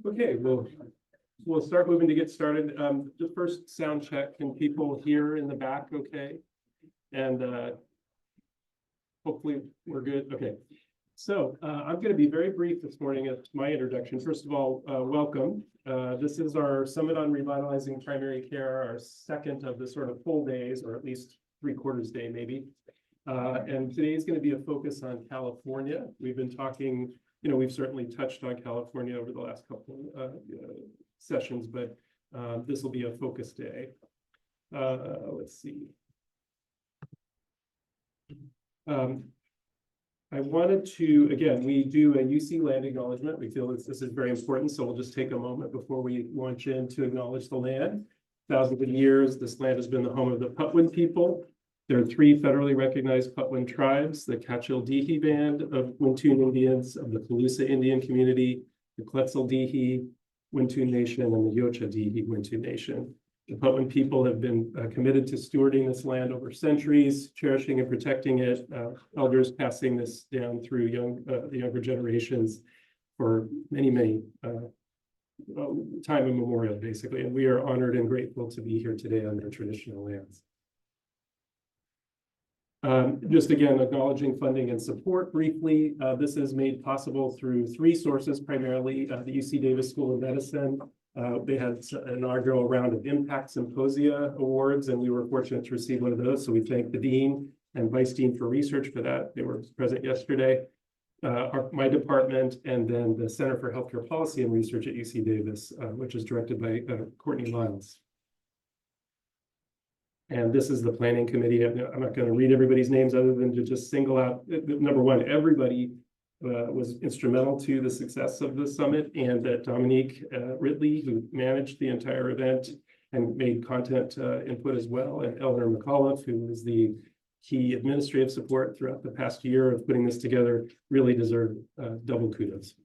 Okay, we'll start moving to get started. The first sound check, can people hear in the back okay? And hopefully we're good. Okay, so I'm going to be very brief this morning at my introduction. First of all, welcome. This is our Summit on Revitalizing Primary Care, our second of the sort of full days, or at least 3/4 day maybe. And today is going to be a focus on California. We've been talking, we've certainly touched on California over the last couple sessions, but this will be a focus day. Let's see. I wanted to, again, we do a UC land acknowledgement. We feel this is very important, so we'll just take a moment before we launch in to acknowledge the land. Thousands of years, this land has been the home of the Patwin people. There are 3 federally recognized Patwin tribes: the Cachil-Dihi Band of Wintoon Indians, of the Calusa Indian community, the Quetzal-Dihi Wintoon Nation, and the Yocha-Dihi Wintoon Nation. The Patwin people have been committed to stewarding this land over centuries, cherishing and protecting it, elders passing this down through the younger generations for many time immemorial, basically. And we are honored and grateful to be here today on their traditional lands. Just again, acknowledging funding and support briefly. This is made possible through 3 sources, primarily the UC Davis School of Medicine. They had an inaugural round of Impact Symposia Awards, and we were fortunate to receive one of those. So we thank the Dean and Vice Dean for Research for that. They were present yesterday. My department, and then the Center for Healthcare Policy and Research at UC Davis, which is directed by Courtney Lyles. And this is the planning committee. I'm not going to read everybody's names other than to just single out, number one, everybody was instrumental to the success of the summit, and that Dominique Ridley, who managed the entire event and made content input as well, and Eleanor McAuliffe, who was the key administrative support throughout the past year of putting this together, really deserve double kudos.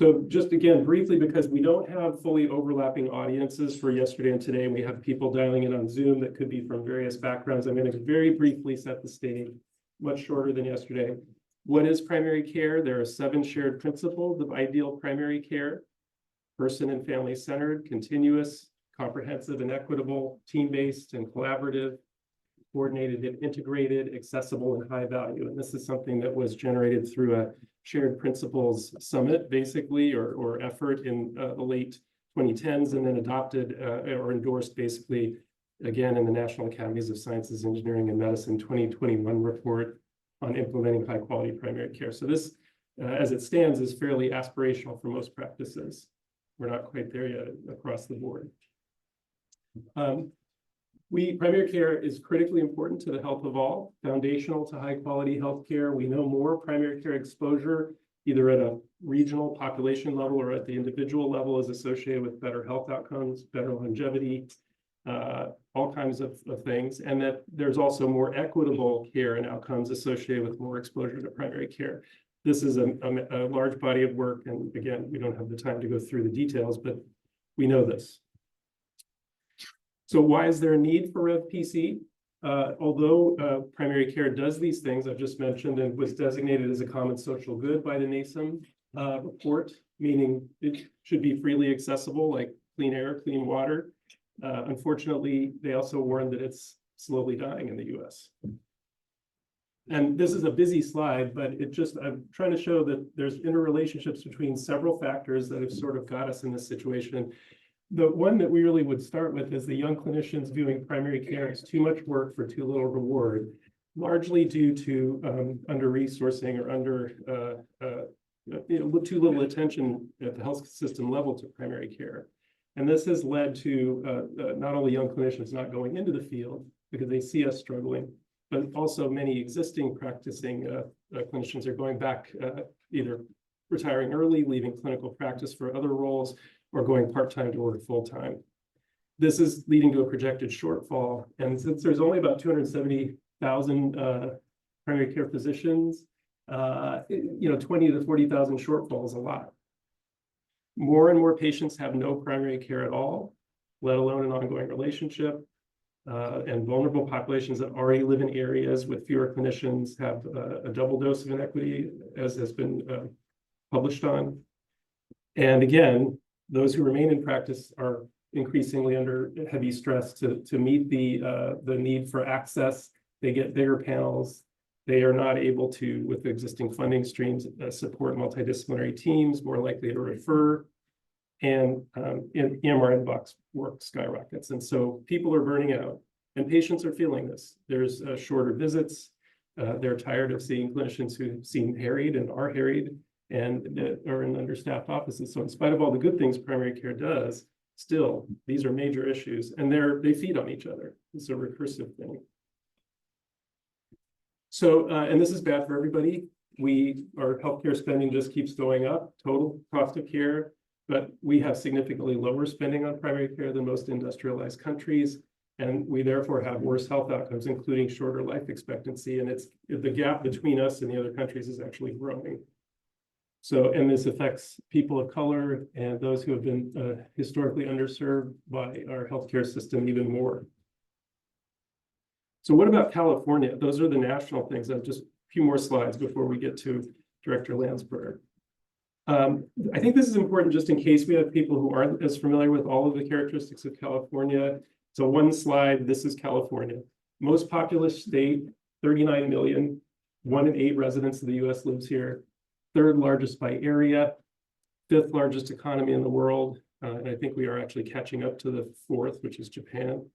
So just again, briefly, because we don't have fully overlapping audiences for yesterday and today, we have people dialing in on Zoom that could be from various backgrounds. I'm going to very briefly set the stage, much shorter than yesterday. What is primary care? There are 7 shared principles of ideal primary care: person and family centered, continuous, comprehensive and equitable, team-based and collaborative, coordinated and integrated, accessible and high value. And this is something that was generated through a shared principles summit, basically, or effort in the late 2010s, and then adopted or endorsed basically again in the National Academies of Sciences, Engineering, and Medicine 2021 report on implementing high quality primary care. So this, as it stands, is fairly aspirational for most practices. We're not quite there yet across the board. Primary care is critically important to the health of all, foundational to high quality health care. We know more primary care exposure, either at a regional population level or at the individual level, is associated with better health outcomes, better longevity, all kinds of things, and that there's also more equitable care and outcomes associated with more exposure to primary care. This is a large body of work, and again, we don't have the time to go through the details, but we know this. So why is there a need for Rev PC? Although primary care does these things I've just mentioned and was designated as a common social good by the NASM report, meaning it should be freely accessible, like clean air, clean water. Unfortunately, they also warn that it's slowly dying in the US. And this is a busy slide, but I'm trying to show that there's interrelationships between several factors that have sort of got us in this situation. The one that we really would start with is the young clinicians viewing primary care as too much work for too little reward, largely due to under-resourcing or too little attention at the health system level to primary care. And this has led to not only young clinicians not going into the field because they see us struggling, but also many existing practicing clinicians are going back, either retiring early, leaving clinical practice for other roles, or going part-time to work full-time. This is leading to a projected shortfall. And since there's only about 270,000 primary care physicians, 20 to 40,000 shortfall is a lot. More and more patients have no primary care at all, let alone an ongoing relationship. And vulnerable populations that already live in areas with fewer clinicians have a double dose of inequity, as has been published on. And again, those who remain in practice are increasingly under heavy stress to meet the need for access. They get bigger panels. They are not able to, with existing funding streams, support multidisciplinary teams, more likely to refer. And EMR inbox work skyrockets. And so people are burning out, and patients are feeling this. There's shorter visits. They're tired of seeing clinicians who seem harried and are harried and are in understaffed offices. So in spite of all the good things primary care does, still, these are major issues, and they feed on each other. It's a recursive thing. So, and this is bad for everybody. Our healthcare spending just keeps going up, total cost of care, but we have significantly lower spending on primary care than most industrialized countries. And we therefore have worse health outcomes, including shorter life expectancy. And the gap between us and the other countries is actually growing. So, and this affects people of color and those who have been historically underserved by our healthcare system even more. So what about California? Those are the national things. I've just a few more slides before we get to Director Landsberg. I think this is important just in case we have people who aren't as familiar with all of the characteristics of California. So one slide, this is California. Most populous state, 39 million, 1 in 8 residents of the US lives here. 3rd largest by area, 5th largest economy in the world. And I think we are actually catching up to the 4th, which is Japan.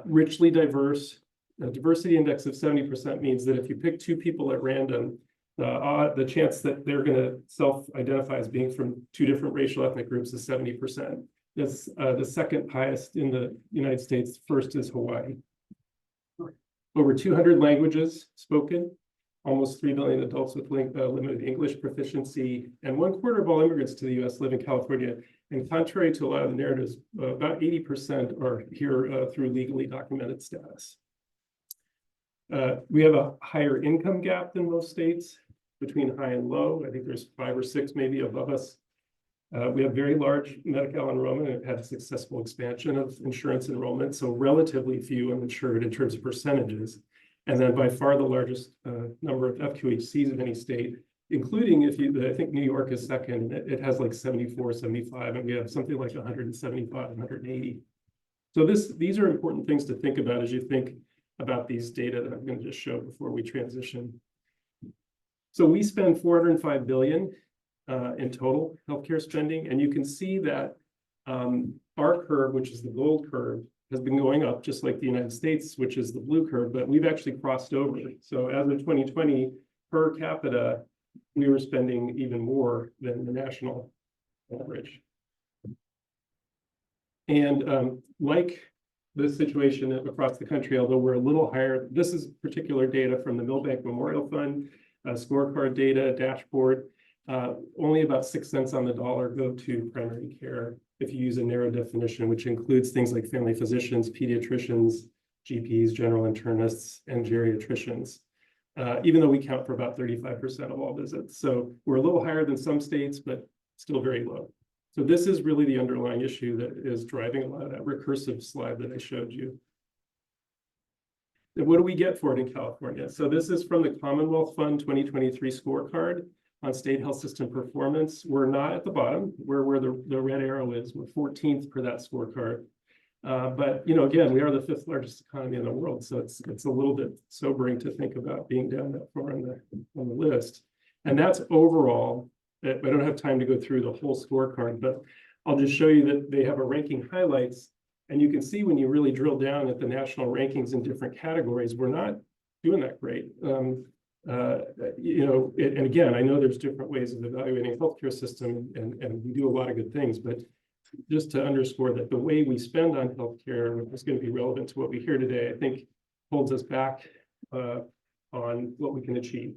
Richly diverse. A diversity index of 70% means that if you pick 2 people at random, the chance that they're going to self-identify as being from 2 different racial ethnic groups is 70%. That's the 2nd highest in the United States. First is Hawaii. Over 200 languages spoken, almost 3 million adults with limited English proficiency, and 1/4 of all immigrants to the US live in California. And contrary to a lot of the narratives, about 80% are here through legally documented status. We have a higher income gap than most states between high and low. I think there's 5 or 6 maybe above us. We have very large Medi-Cal enrollment and have had a successful expansion of insurance enrollment, so relatively few uninsured in terms of percentages. And then by far the largest number of FQHCs of any state, including I think New York is 2nd, it has like 74, 75, and we have something like 175, 180. So these are important things to think about as you think about these data that I'm going to just show before we transition. So we spend $405 billion in total healthcare spending, and you can see that our curve, which is the gold curve, has been going up just like the United States, which is the blue curve, but we've actually crossed over. So as of 2020, per capita, we were spending even more than the national average. And like the situation across the country, although we're a little higher, this is particular data from the Milbank Memorial Fund, scorecard data, dashboard. Only about 6 cents on the dollar go to primary care if you use a narrow definition, which includes things like family physicians, pediatricians, GPs, general internists, and geriatricians, even though we count for about 35% of all visits. So we're a little higher than some states, but still very low. So this is really the underlying issue that is driving a lot of that recursive slide that I showed you. And what do we get for it in California? So this is from the Commonwealth Fund 2023 scorecard on state health system performance. We're not at the bottom. We're where the red arrow is. We're 14th per that scorecard. But again, we are the 5th largest economy in the world, so it's a little bit sobering to think about being down that far on the list. And that's overall. I don't have time to go through the whole scorecard, but I'll just show you that they have a ranking highlights, and you can see when you really drill down at the national rankings in different categories, we're not doing that great. And again, I know there's different ways of evaluating healthcare system, and we do a lot of good things, but just to underscore that the way we spend on healthcare, which is going to be relevant to what we hear today, I think holds us back on what we can achieve.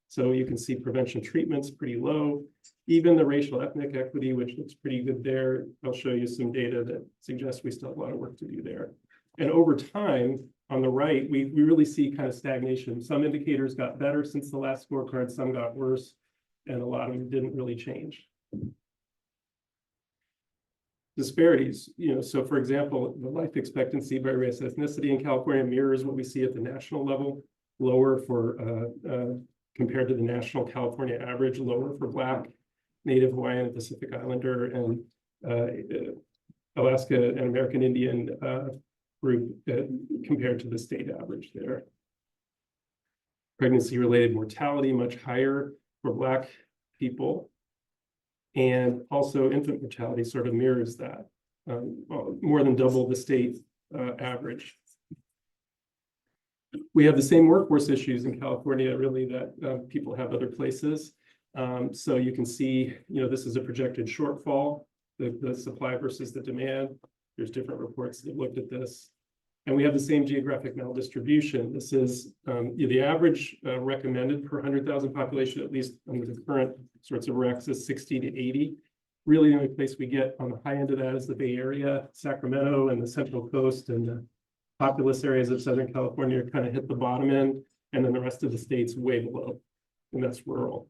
So you can see prevention treatment's pretty low. Even the racial ethnic equity, which looks pretty good there, I'll show you some data that suggests we still have a lot of work to do there. And over time, on the right, we really see kind of stagnation. Some indicators got better since the last scorecard, some got worse, and a lot of them didn't really change. Disparities, so for example, the life expectancy by race ethnicity in California mirrors what we see at the national level, lower for compared to the national California average, lower for Black, Native Hawaiian, and Pacific Islander, and Alaska and American Indian group compared to the state average there. Pregnancy-related mortality much higher for Black people, and also infant mortality sort of mirrors that, more than double the state average. We have the same workforce issues in California, really, that people have other places. So you can see, this is a projected shortfall, the supply versus the demand. There's different reports that have looked at this. And we have the same geographic maldistribution. This is the average recommended per 100,000 population, at least under the current sorts of recs, is 60 to 80. Really, the only place we get on the high end of that is the Bay Area, Sacramento, and the Central Coast, and the populous areas of Southern California kind of hit the bottom end, and then the rest of the state's way below, and that's rural.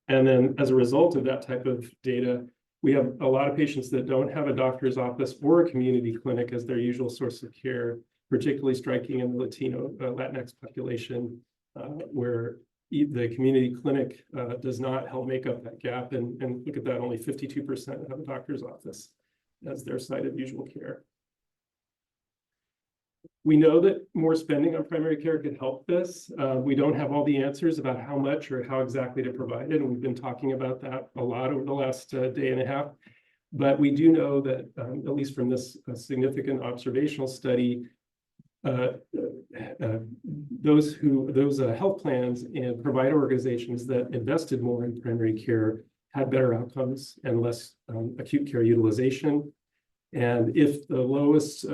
And then as a result of that type of data, we have a lot of patients that don't have a doctor's office or a community clinic as their usual source of care, particularly striking in the Latino, Latinx population, where the community clinic does not help make up that gap. And look at that, only 52% have a doctor's office as their site of usual care. We know that more spending on primary care could help this. We don't have all the answers about how much or how exactly to provide it, and we've been talking about that a lot over the last day and a half. But we do know that, at least from this significant observational study, those health plans and provider organizations that invested more in primary care had better outcomes and less acute care utilization. And if the lowest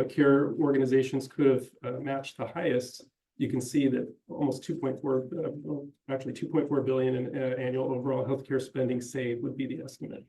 care organizations could have matched the highest, you can see that almost 2.4 billion in annual overall healthcare spending saved would be the estimate.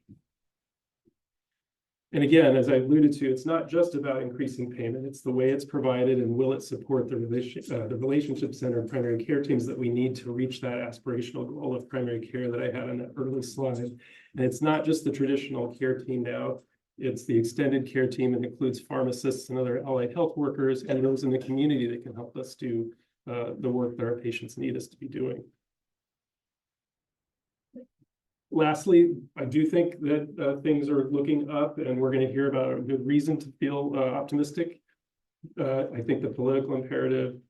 And again, as I alluded to, it's not just about increasing payment, it's the way it's provided and will it support the relationship-centered primary care teams that we need to reach that aspirational goal of primary care that I had on that early slide. And it's not just the traditional care team now, it's the extended care team that includes pharmacists and other allied health workers and those in the community that can help us do the work that our patients need us to be doing. Lastly, I do think that things are looking up and we're going to hear about a good reason to feel optimistic. I think the political imperative,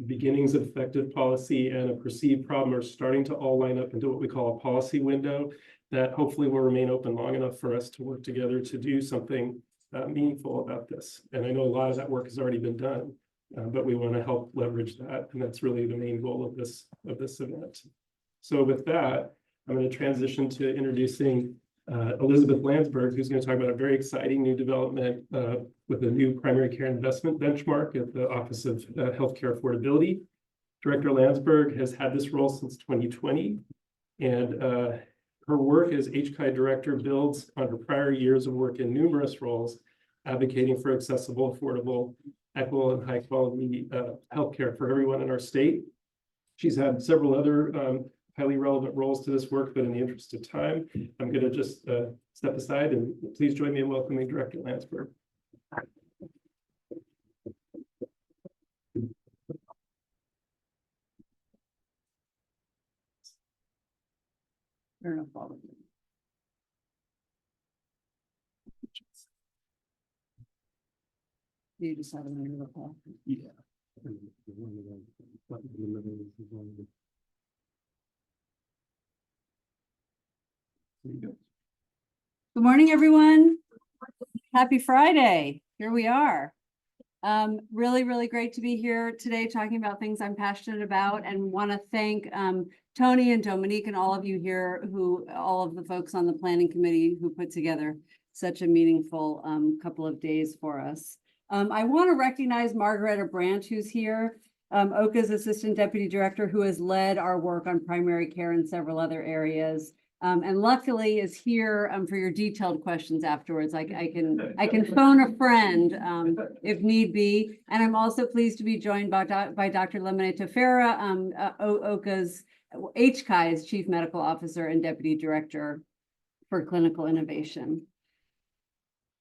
beginnings of effective policy, and a perceived problem are starting to all line up into what we call a policy window that hopefully will remain open long enough for us to work together to do something meaningful about this. And I know a lot of that work has already been done, but we want to help leverage that. And that's really the main goal of this event. So with that, I'm going to transition to introducing Elizabeth Landsberg, who's going to talk about a very exciting new development with a new primary care investment benchmark at the Office of Healthcare Affordability. Director Landsberg has had this role since 2020, and her work as HCAI director builds on her prior years of work in numerous roles, advocating for accessible, affordable, equitable, and high-quality healthcare for everyone in our state. She's had several other highly relevant roles to this work, but in the interest of time, I'm going to just step aside and please join me in welcoming Director Landsberg. No problem. You just have a minute of call. Yeah. Good morning, everyone. Happy Friday. Here we are. Really great to be here today talking about things I'm passionate about, and want to thank Tony and Dominique and all of you here, all of the folks on the planning committee who put together such a meaningful couple of days for us. I want to recognize Margaretta Branch, who's here, OHCA's Assistant Deputy Director, who has led our work on primary care and several other areas. And luckily is here for your detailed questions afterwards. I can phone a friend if need be. And I'm also pleased to be joined by Dr. Lemone Tefera, OHCA's HCAI's Chief Medical Officer and Deputy Director for Clinical Innovation.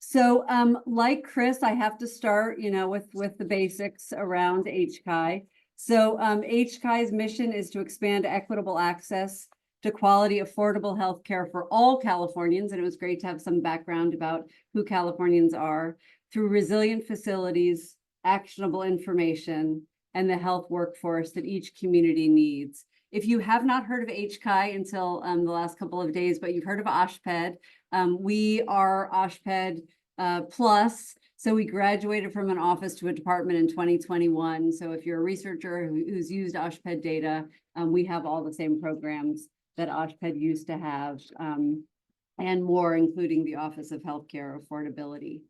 So like Chris, I have to start, with the basics around HCAI. So HCAI's mission is to expand equitable access to quality, affordable healthcare for all Californians. And it was great to have some background about who Californians are through resilient facilities, actionable information, and the health workforce that each community needs. If you have not heard of HCAI until the last couple of days, but you've heard of OSHPD, we are OSHPD Plus. So we graduated from an office to a department in 2021. So if you're a researcher who's used OSHPD data, we have all the same programs that OSHPD used to have, and more, including the Office of Healthcare Affordability.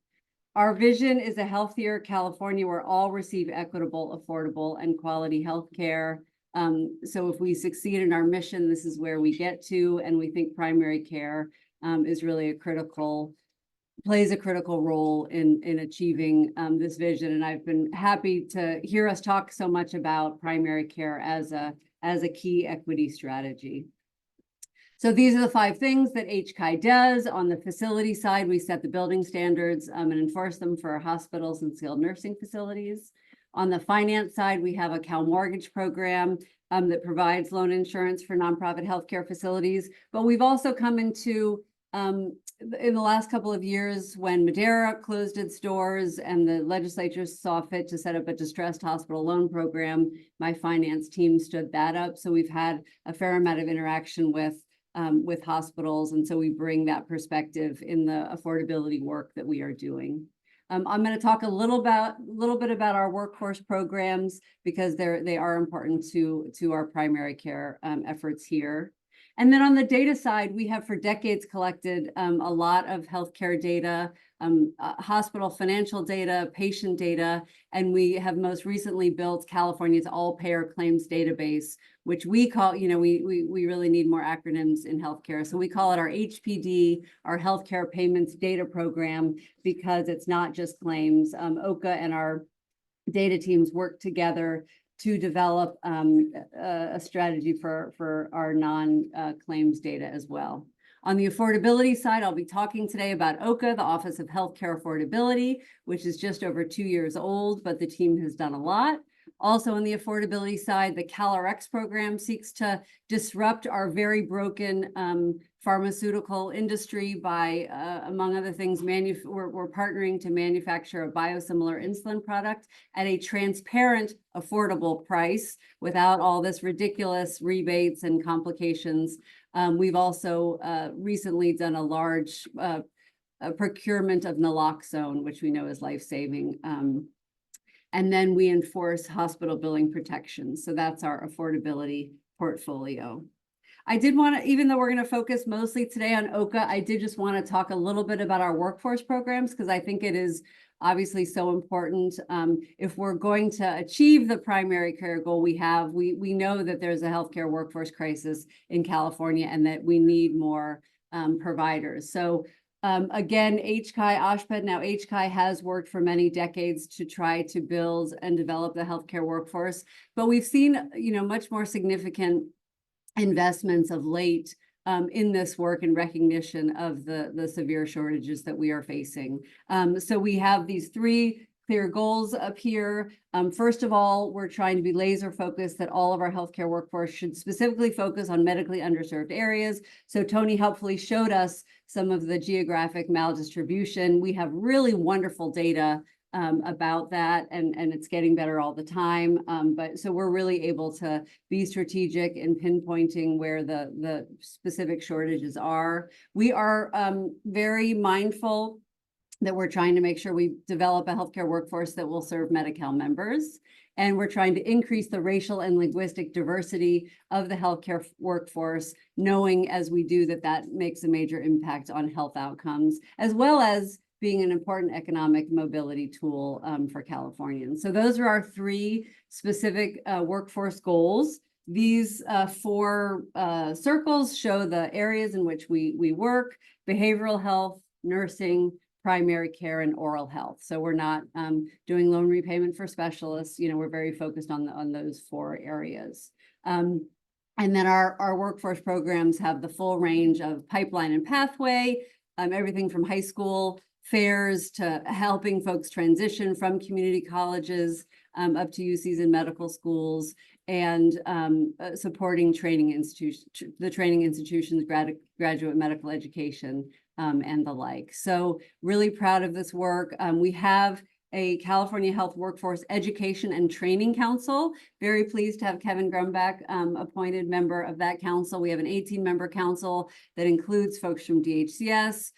Our vision is a healthier California where all receive equitable, affordable, and quality healthcare. So if we succeed in our mission, this is where we get to, and we think primary care is really plays a critical role in achieving this vision. And I've been happy to hear us talk so much about primary care as a key equity strategy. So these are the 5 things that HCAI does. On the facility side, we set the building standards and enforce them for hospitals and skilled nursing facilities. On the finance side, we have a Cal Mortgage program that provides loan insurance for nonprofit healthcare facilities. But we've also come into, in the last couple of years, when Madera closed its doors and the legislature saw fit to set up a distressed hospital loan program, my finance team stood that up. So we've had a fair amount of interaction with hospitals. And so we bring that perspective in the affordability work that we are doing. I'm going to talk a little bit about our workforce programs because they are important to our primary care efforts here. And then on the data side, we have for decades collected a lot of healthcare data, hospital financial data, patient data, and we have most recently built California's all-payer claims database, which we call, we really need more acronyms in healthcare. So we call it our HPD, our Healthcare Payments Data Program, because it's not just claims. OHCA and our data teams work together to develop a strategy for our non-claims data as well. On the affordability side, I'll be talking today about OHCA, the Office of Healthcare Affordability, which is just over 2 years old, but the team has done a lot. Also on the affordability side, the CalRx program seeks to disrupt our very broken pharmaceutical industry by, among other things, we're partnering to manufacture a biosimilar insulin product at a transparent, affordable price without all this ridiculous rebates and complications. We've also recently done a large procurement of naloxone, which we know is life-saving. And then we enforce hospital billing protections. So that's our affordability portfolio. I did want to, even though we're going to focus mostly today on OHCA, I did just want to talk a little bit about our workforce programs because I think it is obviously so important. If we're going to achieve the primary care goal we know that there's a healthcare workforce crisis in California and that we need more providers. So again, HCAI, OSHPD, now HCAI has worked for many decades to try to build and develop the healthcare workforce, but we've seen, much more significant investments of late in this work in recognition of the severe shortages that we are facing. So we have these 3 clear goals up here. First of all, we're trying to be laser focused that all of our healthcare workforce should specifically focus on medically underserved areas. So Tony helpfully showed us some of the geographic maldistribution. We have really wonderful data about that, and it's getting better all the time. But so we're really able to be strategic in pinpointing where the specific shortages are. We are very mindful that we're trying to make sure we develop a healthcare workforce that will serve Medi-Cal members. And we're trying to increase the racial and linguistic diversity of the healthcare workforce, knowing as we do that makes a major impact on health outcomes, as well as being an important economic mobility tool for Californians. So those are our 3 specific workforce goals. These 4 circles show the areas in which we work: behavioral health, nursing, primary care, and oral health. So we're not doing loan repayment for specialists. We're very focused on those 4 areas. And then our workforce programs have the full range of pipeline and pathway, everything from high school fairs to helping folks transition from community colleges up to UCs and medical schools, and supporting training institutions, the training institutions, graduate medical education, and the like. So really proud of this work. We have a California Health Workforce Education and Training Council. Very pleased to have Kevin Grumbach, appointed member of that council. We have an 18-member council that includes folks from DHCS,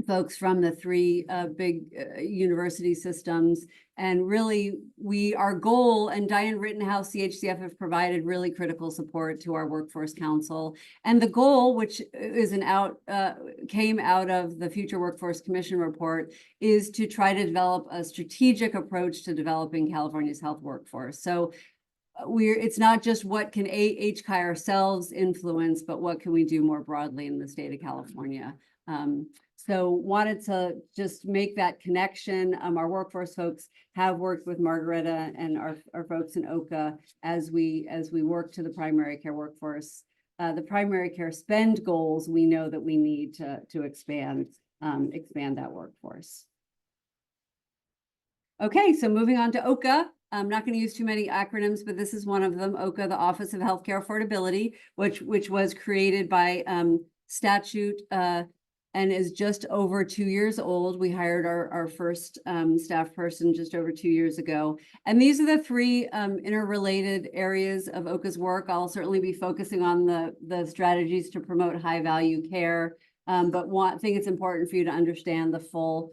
folks from the three big university systems. And really, our goal, and Diane Rittenhouse, CHCF, have provided really critical support to our Workforce Council. And the goal, which is came out of the Future Workforce Commission report, is to try to develop a strategic approach to developing California's health workforce. So it's not just what can HCAI ourselves influence, but what can we do more broadly in the state of California. So wanted to just make that connection. Our workforce folks have worked with Margareta and our folks in OHCA as we work to the primary care workforce. The primary care spend goals, we know that we need to expand that workforce. Okay, so moving on to OHCA. I'm not going to use too many acronyms, but this is one of them, OHCA, the Office of Healthcare Affordability, which was created by statute and is just over 2 years old. We hired our first staff person just over 2 years ago. And these are the three interrelated areas of OHCA's work. I'll certainly be focusing on the strategies to promote high value care, but think it's important for you to understand the full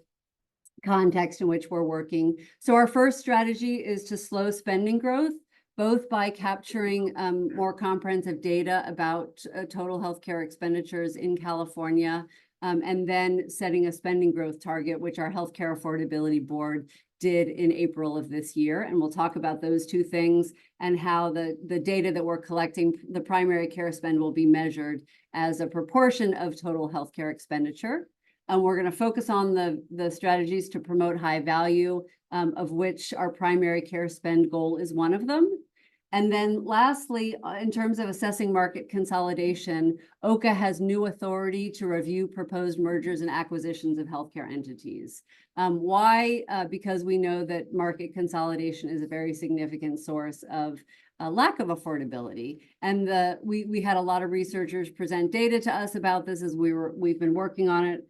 context in which we're working. So our first strategy is to slow spending growth, both by capturing more comprehensive data about total healthcare expenditures in California, and then setting a spending growth target, which our Healthcare Affordability Board did in April of this year. And we'll talk about those two things and how the data that we're collecting, the primary care spend, will be measured as a proportion of total healthcare expenditure. We're going to focus on the strategies to promote high value, of which our primary care spend goal is one of them. And then lastly, in terms of assessing market consolidation, OHCA has new authority to review proposed mergers and acquisitions of healthcare entities. Why? Because we know that market consolidation is a very significant source of lack of affordability. And we had a lot of researchers present data to us about this as we've been working on it.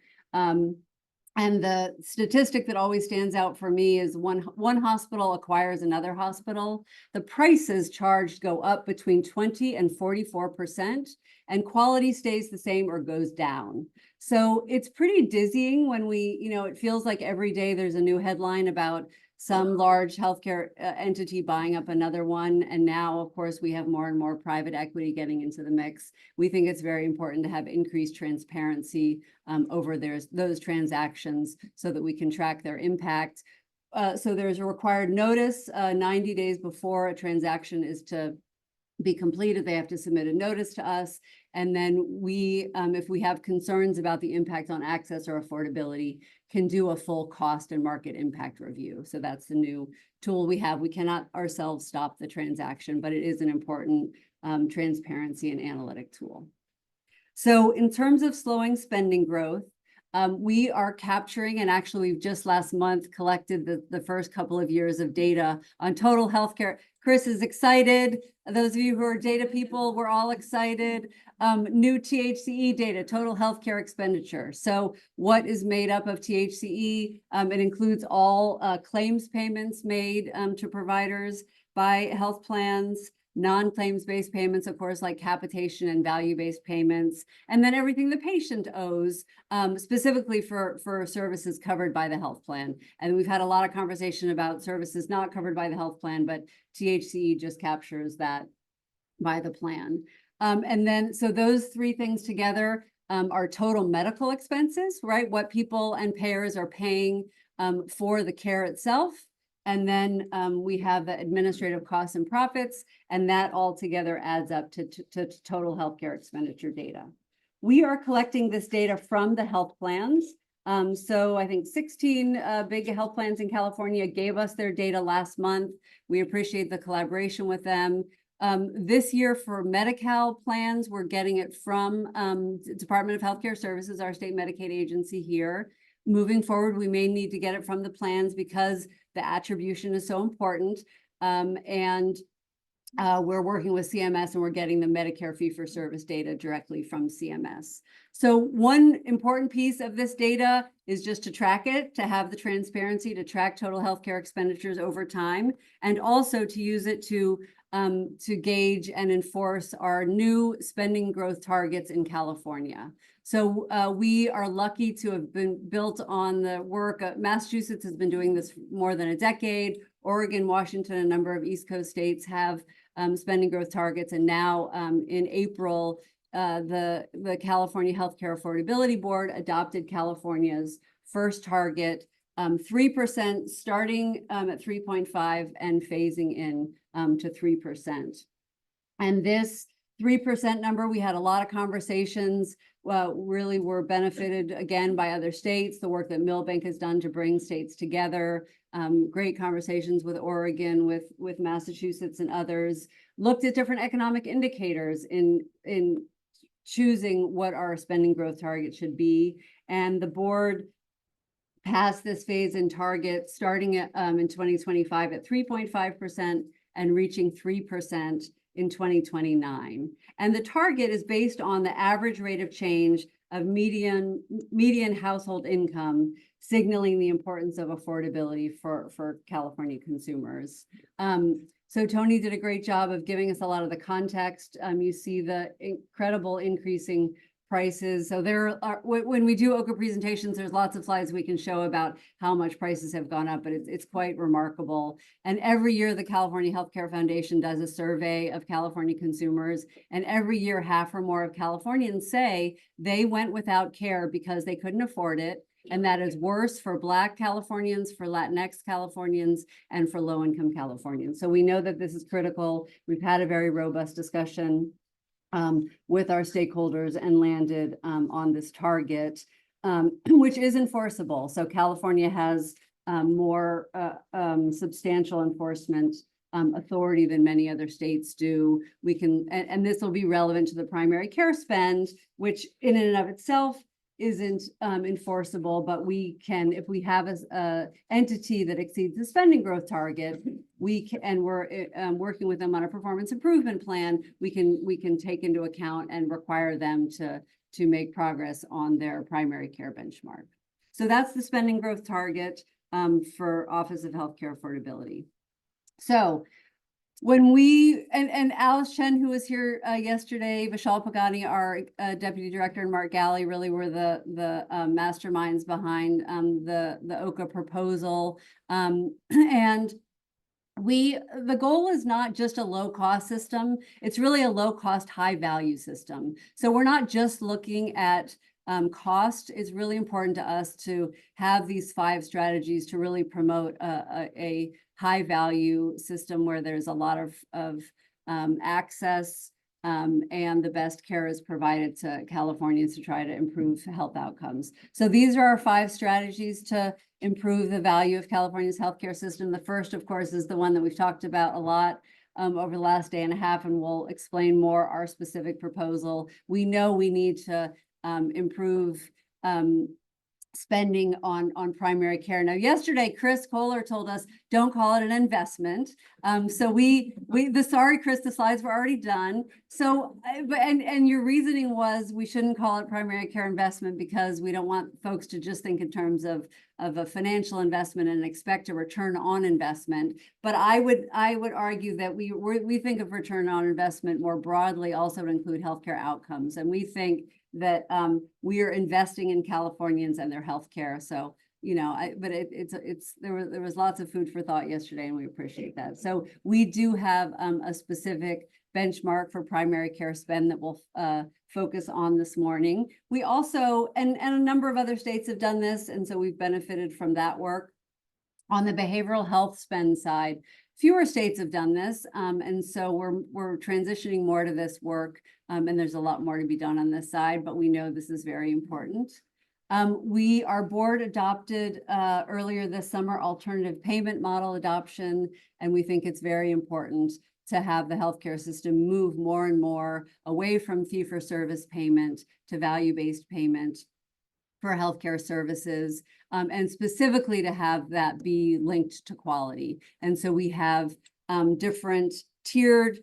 And the statistic that always stands out for me is one hospital acquires another hospital, the prices charged go up between 20 and 44%, and quality stays the same or goes down. So it's pretty dizzying when it feels like every day there's a new headline about some large healthcare entity buying up another one. And now, of course, we have more and more private equity getting into the mix. We think it's very important to have increased transparency over those transactions so that we can track their impact. So there's a required notice 90 days before a transaction is to be completed. They have to submit a notice to us. And then we, if we have concerns about the impact on access or affordability, can do a full cost and market impact review. So that's the new tool we have. We cannot ourselves stop the transaction, but it is an important transparency and analytic tool. So in terms of slowing spending growth, we are capturing, and actually we've just last month collected the first couple of years of data on total healthcare. Chris is excited. Those of you who are data people, we're all excited. New THCE data, total healthcare expenditure. So what is made up of THCE? It includes all claims payments made to providers by health plans, non-claims-based payments, of course, like capitation and value-based payments, and then everything the patient owes, specifically for services covered by the health plan. And we've had a lot of conversation about services not covered by the health plan, but THCE just captures that by the plan. And then, so those three things together are total medical expenses, right? What people and payers are paying for the care itself. And then we have the administrative costs and profits, and that all together adds up to total healthcare expenditure data. We are collecting this data from the health plans. So I think 16 big health plans in California gave us their data last month. We appreciate the collaboration with them. This year for Medi-Cal plans, we're getting it from Department of Healthcare Services, our state Medicaid agency here. moving forward, we may need to get it from the plans because the attribution is so important. We're working with CMS and we're getting the Medicare fee-for-service data directly from CMS. So one important piece of this data is just to track it, to have the transparency, to track total healthcare expenditures over time, and also to use it to gauge and enforce our new spending growth targets in California. So we are lucky to have been built on the work. Massachusetts has been doing this for more than a decade. Oregon, Washington, a number of East Coast states have spending growth targets. And now in April, the California Healthcare Affordability Board adopted California's first target, 3% starting at 3.5 and phasing in to 3%. And this 3% number, we had a lot of conversations, really were benefited again by other states, the work that Milbank has done to bring states together, great conversations with Oregon, with Massachusetts and others, looked at different economic indicators in choosing what our spending growth target should be. And the board passed this phase in target starting at, in 2025 at 3.5% and reaching 3% in 2029. And the target is based on the average rate of change of median household income, signaling the importance of affordability for California consumers. So Tony did a great job of giving us a lot of the context. You see the incredible increasing prices. So there are, when we do OHCA presentations, there's lots of slides we can show about how much prices have gone up, but it's quite remarkable. And every year the California Healthcare Foundation does a survey of California consumers, and every year half or more of Californians say they went without care because they couldn't afford it. And that is worse for Black Californians, for Latinx Californians, and for low-income Californians. So we know that this is critical. We've had a very robust discussion with our stakeholders and landed on this target, which is enforceable. So California has more substantial enforcement authority than many other states do. We can, and this will be relevant to the primary care spend, which in and of itself isn't enforceable, but we can, if we have a entity that exceeds the spending growth target, we can, and we're working with them on a performance improvement plan, we can take into account and require them to make progress on their primary care benchmark. So that's the spending growth target for Office of Healthcare Affordability. So when we, and Alice Chen, who was here yesterday, Vishal Pagani, our deputy director, and Mark Galley really were the masterminds behind the OHCA proposal. And the goal is not just a low cost system, it's really a low cost, high value system. So we're not just looking at cost. It's really important to us to have these 5 strategies to really promote a high value system where there's a lot of access and the best care is provided to Californians to try to improve health outcomes. So these are our 5 strategies to improve the value of California's healthcare system. The first, of course, is the one that we've talked about a lot over the last day and a half, and we'll explain more our specific proposal. We know we need to improve spending on primary care. Now, yesterday, Chris Kohler told us, don't call it an investment. So sorry, Chris, the slides were already done. So, and your reasoning was we shouldn't call it primary care investment because we don't want folks to just think in terms of a financial investment and expect a return on investment. But I would argue that we think of return on investment more broadly also to include healthcare outcomes. And we think that we are investing in Californians and their healthcare. So, you know, there was lots of food for thought yesterday, and we appreciate that. So we do have a specific benchmark for primary care spend that we'll focus on this morning. We also, and a number of other states have done this, and so we've benefited from that work. On the behavioral health spend side, fewer states have done this, and so we're transitioning more to this work, and there's a lot more to be done on this side, but we know this is very important. Our board adopted earlier this summer alternative payment model adoption, and we think it's very important to have the healthcare system move more and more away from fee-for-service payment to value-based payment. for healthcare services, and specifically to have that be linked to quality. And so we have different tiered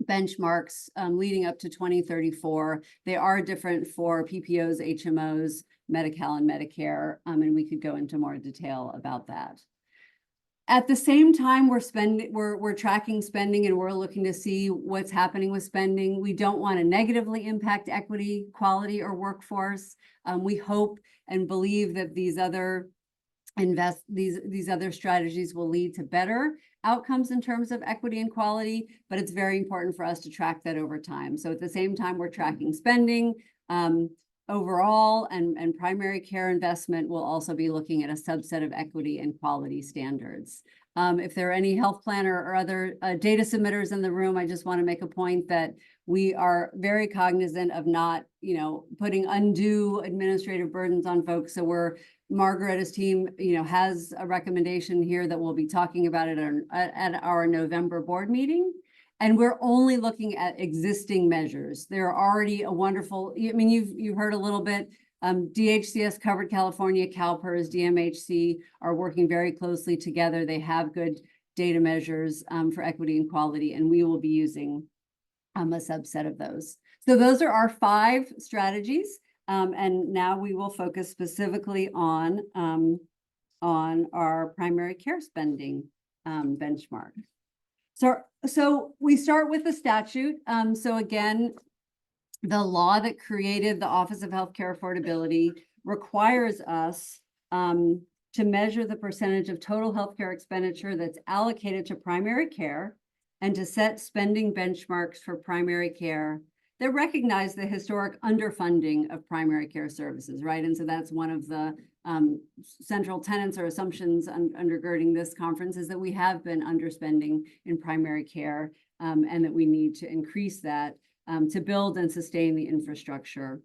benchmarks leading up to 2034. They are different for PPOs, HMOs, Medi-Cal, and Medicare, and we could go into more detail about that. At the same time, we're tracking spending, and we're looking to see what's happening with spending. We don't want to negatively impact equity, quality, or workforce. We hope and believe that these other strategies will lead to better outcomes in terms of equity and quality, but it's very important for us to track that over time. So at the same time, we're tracking spending overall, and primary care investment will also be looking at a subset of equity and quality standards. If there are any health planner or other data submitters in the room, I just want to make a point that we are very cognizant of not, putting undue administrative burdens on folks. So Margaretta's team, has a recommendation here that we'll be talking about it at our November board meeting. And we're only looking at existing measures. There are already a wonderful, you've heard a little bit, DHCS covered California, CalPERS, DMHC are working very closely together. They have good data measures for equity and quality, and we will be using a subset of those. So those are our 5 strategies. And now we will focus specifically on our primary care spending benchmark. So we start with the statute. So again, the law that created the Office of Healthcare Affordability requires us to measure the percentage of total healthcare expenditure that's allocated to primary care and to set spending benchmarks for primary care that recognize the historic underfunding of primary care services, right? And so that's one of the central tenets or assumptions undergirding this conference, is that we have been underspending in primary care, and that we need to increase that to build and sustain the infrastructure.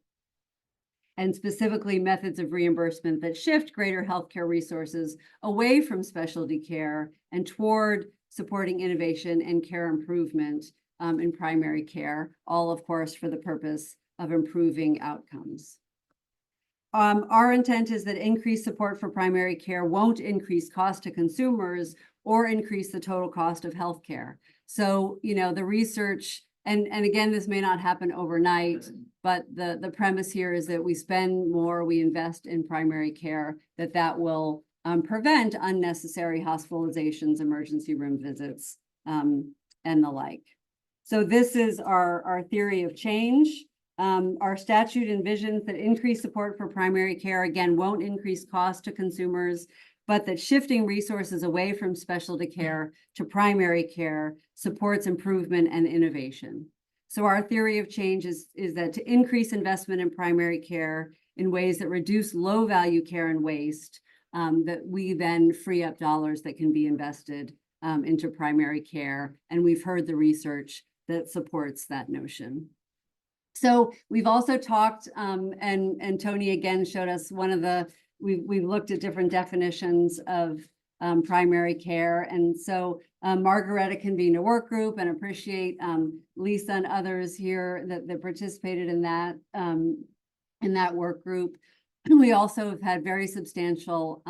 And specifically methods of reimbursement that shift greater healthcare resources away from specialty care and toward supporting innovation and care improvement in primary care, all of course for the purpose of improving outcomes. Our intent is that increased support for primary care won't increase cost to consumers or increase the total cost of healthcare. So, the research, and again, this may not happen overnight, but the premise here is that we spend more, we invest in primary care, that will prevent unnecessary hospitalizations, emergency room visits, and the like. So this is our theory of change. Our statute envisions that increased support for primary care, again, won't increase cost to consumers, but that shifting resources away from specialty care to primary care supports improvement and innovation. So our theory of change is that to increase investment in primary care in ways that reduce low-value care and waste, that we then free up dollars that can be invested into primary care. And we've heard the research that supports that notion. So we've also talked, and Tony again showed us we've looked at different definitions of primary care. And so Margaretta convened a work group, and appreciate Lisa and others here that participated in that work group. We also have had very substantial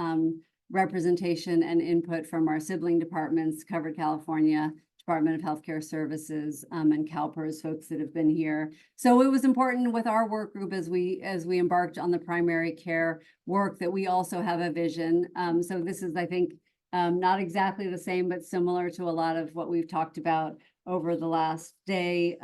representation and input from our sibling departments, Covered California, Department of Healthcare Services, and CalPERS folks that have been here. So it was important with our work group as we embarked on the primary care work that we also have a vision. So this is, I think, not exactly the same, but similar to a lot of what we've talked about over the last day.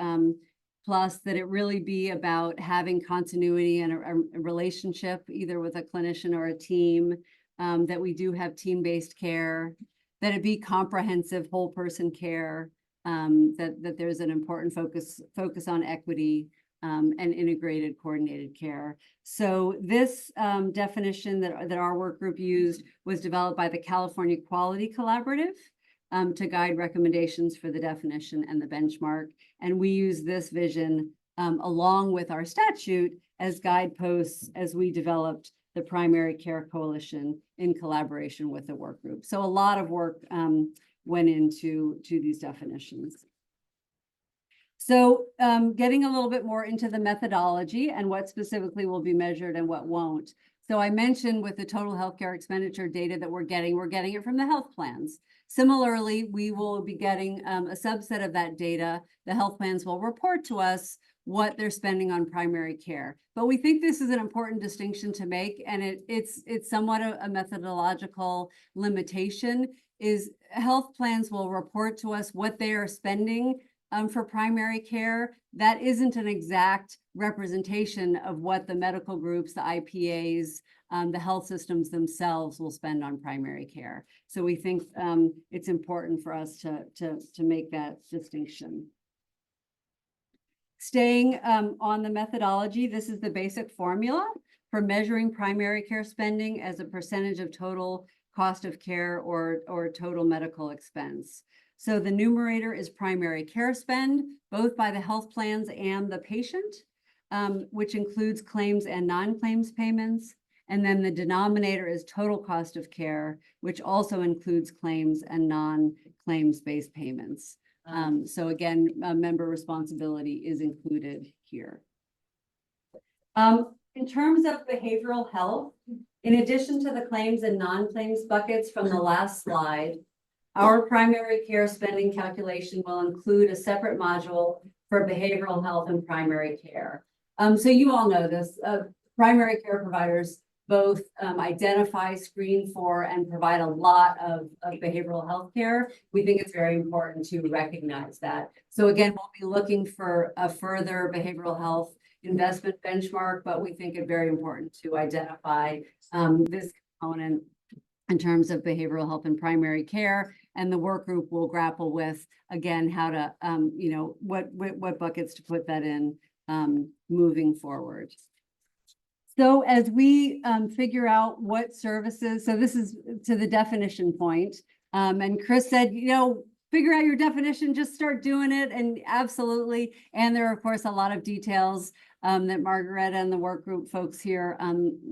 Plus that it really be about having continuity and a relationship either with a clinician or a team, that we do have team-based care, that it be comprehensive whole person care, that there's an important focus on equity, and integrated coordinated care. So this definition that our work group used was developed by the California Quality Collaborative to guide recommendations for the definition and the benchmark. And we use this vision along with our statute as guideposts as we developed the Primary Care Coalition in collaboration with the work group. So a lot of work went into these definitions. So getting a little bit more into the methodology and what specifically will be measured and what won't. So I mentioned with the total healthcare expenditure data that we're getting it from the health plans. Similarly, we will be getting a subset of that data. The health plans will report to us what they're spending on primary care. But we think this is an important distinction to make, and it's somewhat a methodological limitation, is health plans will report to us what they are spending for primary care. That isn't an exact representation of what the medical groups, the IPAs, the health systems themselves will spend on primary care. So we think it's important for us to make that distinction. Staying on the methodology, this is the basic formula for measuring primary care spending as a percentage of total cost of care or total medical expense. So the numerator is primary care spend, both by the health plans and the patient, which includes claims and non-claims payments. And then the denominator is total cost of care, which also includes claims and non-claims-based payments. So again, member responsibility is included here. In terms of behavioral health, in addition to the claims and non-claims buckets from the last slide, our primary care spending calculation will include a separate module for behavioral health and primary care. So you all know this, primary care providers both identify, screen for, and provide a lot of behavioral health care. We think it's very important to recognize that. So again, we'll be looking for a further behavioral health investment benchmark, but we think it very important to identify this component in terms of behavioral health and primary care. And the work group will grapple with, again, how to, what buckets to put that in moving forward. So as we figure out what services, so this is to the definition point, and Chris said, figure out your definition, just start doing it, and absolutely. And there are, of course, a lot of details that Margaret and the work group folks here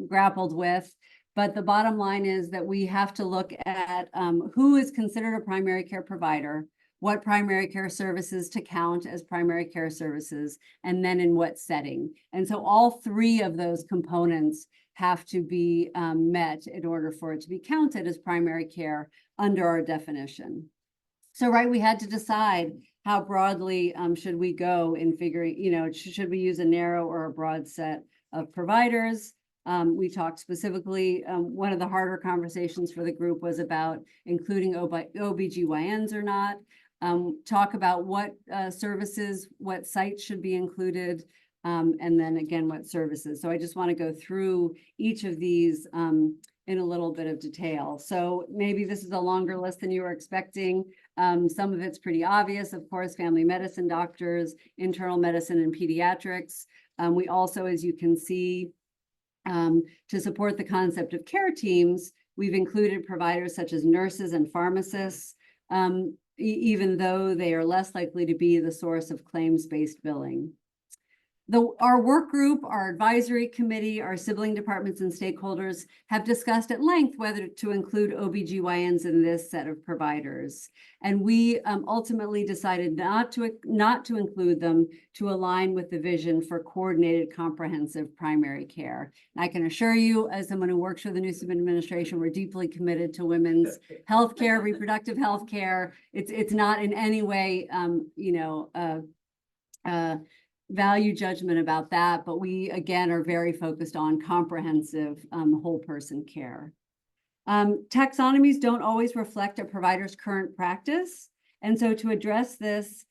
grappled with. But the bottom line is that we have to look at who is considered a primary care provider, what primary care services to count as primary care services, and then in what setting. And so all three of those components have to be met in order for it to be counted as primary care under our definition. So, we had to decide how broadly should we go in figuring, should we use a narrow or a broad set of providers? We talked specifically, one of the harder conversations for the group was about including OBGYNs or not. Talk about what services, what sites should be included, and then again, what services. So I just want to go through each of these in a little bit of detail. So maybe this is a longer list than you were expecting. Some of it's pretty obvious, of course, family medicine doctors, internal medicine, and pediatrics. We also, as you can see, to support the concept of care teams, we've included providers such as nurses and pharmacists, even though they are less likely to be the source of claims-based billing. Our work group, our advisory committee, our sibling departments and stakeholders have discussed at length whether to include OBGYNs in this set of providers. And we ultimately decided not to include them to align with the vision for coordinated comprehensive primary care. And I can assure you, as someone who works for the Newsom administration, we're deeply committed to women's health care, reproductive health care. It's not in any way, value judgment about that, but we again are very focused on comprehensive whole person care. Taxonomies don't always reflect a provider's current practice, and so to address this,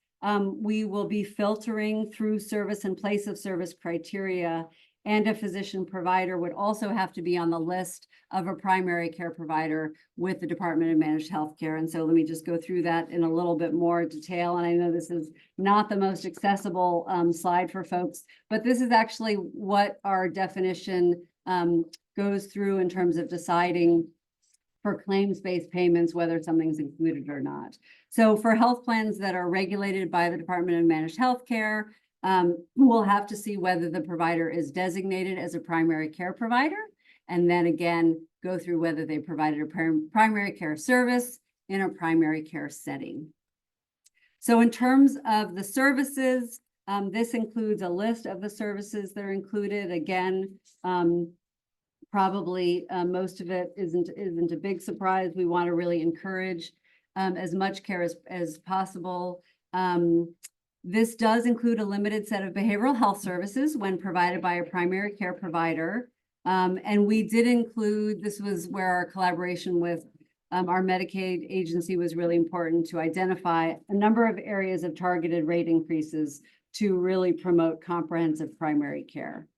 we will be filtering through service and place of service criteria, and a physician provider would also have to be on the list of a primary care provider with the Department of Managed Healthcare. And so let me just go through that in a little bit more detail. And I know this is not the most accessible slide for folks, but this is actually what our definition goes through in terms of deciding for claims-based payments, whether something's included or not. So for health plans that are regulated by the Department of Managed Healthcare, we'll have to see whether the provider is designated as a primary care provider, and then again, go through whether they provided a primary care service in a primary care setting. So in terms of the services, this includes a list of the services that are included. Again, probably most of it isn't a big surprise. We want to really encourage as much care as possible. This does include a limited set of behavioral health services when provided by a primary care provider. And we did include, this was where our collaboration with our Medicaid agency was really important, to identify a number of areas of targeted rate increases to really promote comprehensive primary care.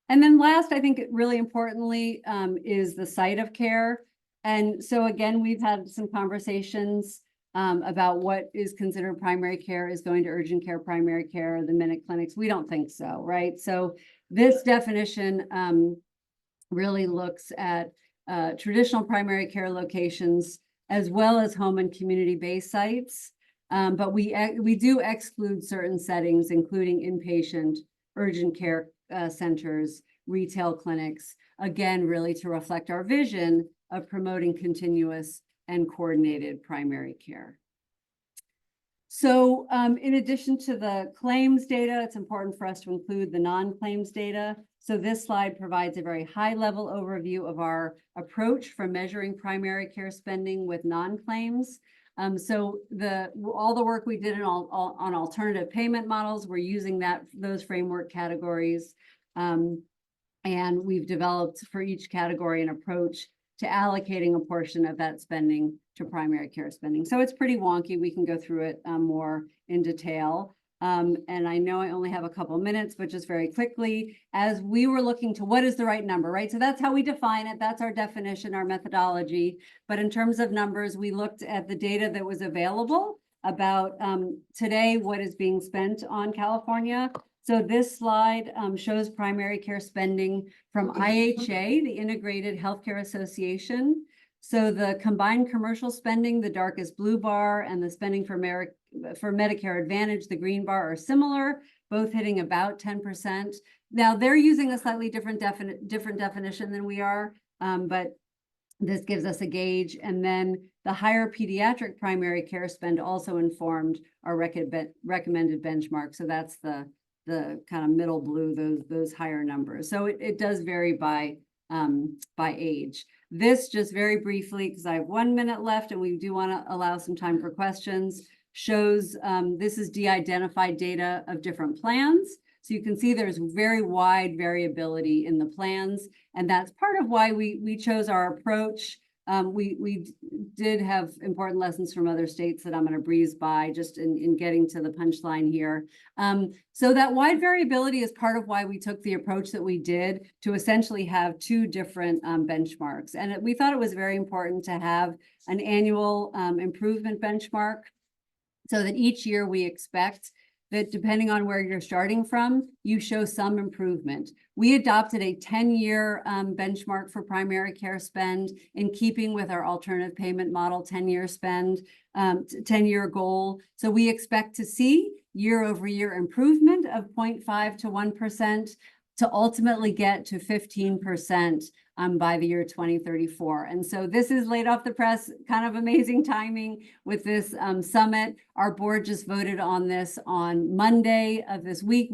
And then last, I think really importantly, is the site of care. And so again, we've had some conversations about what is considered primary care is going to urgent care, primary care, the minute clinics. We don't think so, right? So this definition really looks at traditional primary care locations as well as home and community-based sites. But we do exclude certain settings, including inpatient, urgent care centers, retail clinics, again, really to reflect our vision of promoting continuous and coordinated primary care. So in addition to the claims data, it's important for us to include the non-claims data. So this slide provides a very high-level overview of our approach for measuring primary care spending with non-claims. So all the work we did on alternative payment models, we're using those framework categories. And we've developed for each category an approach to allocating a portion of that spending to primary care spending. So it's pretty wonky. We can go through it more in detail. And I know I only have a couple minutes, but just very quickly, as we were looking to what is the right number, right? So that's how we define it. That's our definition, our methodology. But in terms of numbers, we looked at the data that was available about today, what is being spent on California. So this slide shows primary care spending from IHA, the Integrated Healthcare Association. So the combined commercial spending, the darkest blue bar, and the spending for Medicare Advantage, the green bar, are similar, both hitting about 10%. Now they're using a slightly different definition than we are, but this gives us a gauge. And then the higher pediatric primary care spend also informed our recommended benchmark. So that's the kind of middle blue, those higher numbers. So it does vary by age. This, just very briefly, because I have 1 minute left and we do want to allow some time for questions, shows this is de-identified data of different plans. So you can see there's very wide variability in the plans, and that's part of why we chose our approach. We did have important lessons from other states that I'm going to breeze by just in getting to the punchline here. So that wide variability is part of why we took the approach that we did to essentially have two different benchmarks. And we thought it was very important to have an annual improvement benchmark so that each year we expect that depending on where you're starting from, you show some improvement. We adopted a 10-year benchmark for primary care spend in keeping with our alternative payment model, 10-year spend, 10-year goal. So we expect to see year-over-year improvement of 0.5 to 1% to ultimately get to 15% by the year 2034. And so this is laid off the press, kind of amazing timing with this summit. Our board just voted on this on Monday of this week.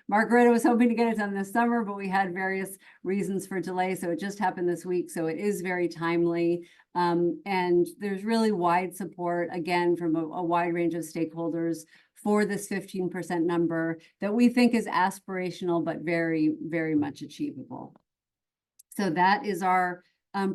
Margareta was hoping to get it done this summer, but we had various reasons for delay. So it just happened this week. So it is very timely. And there's really wide support, again, from a wide range of stakeholders for this 15% number that we think is aspirational, but very, very much achievable. So that is our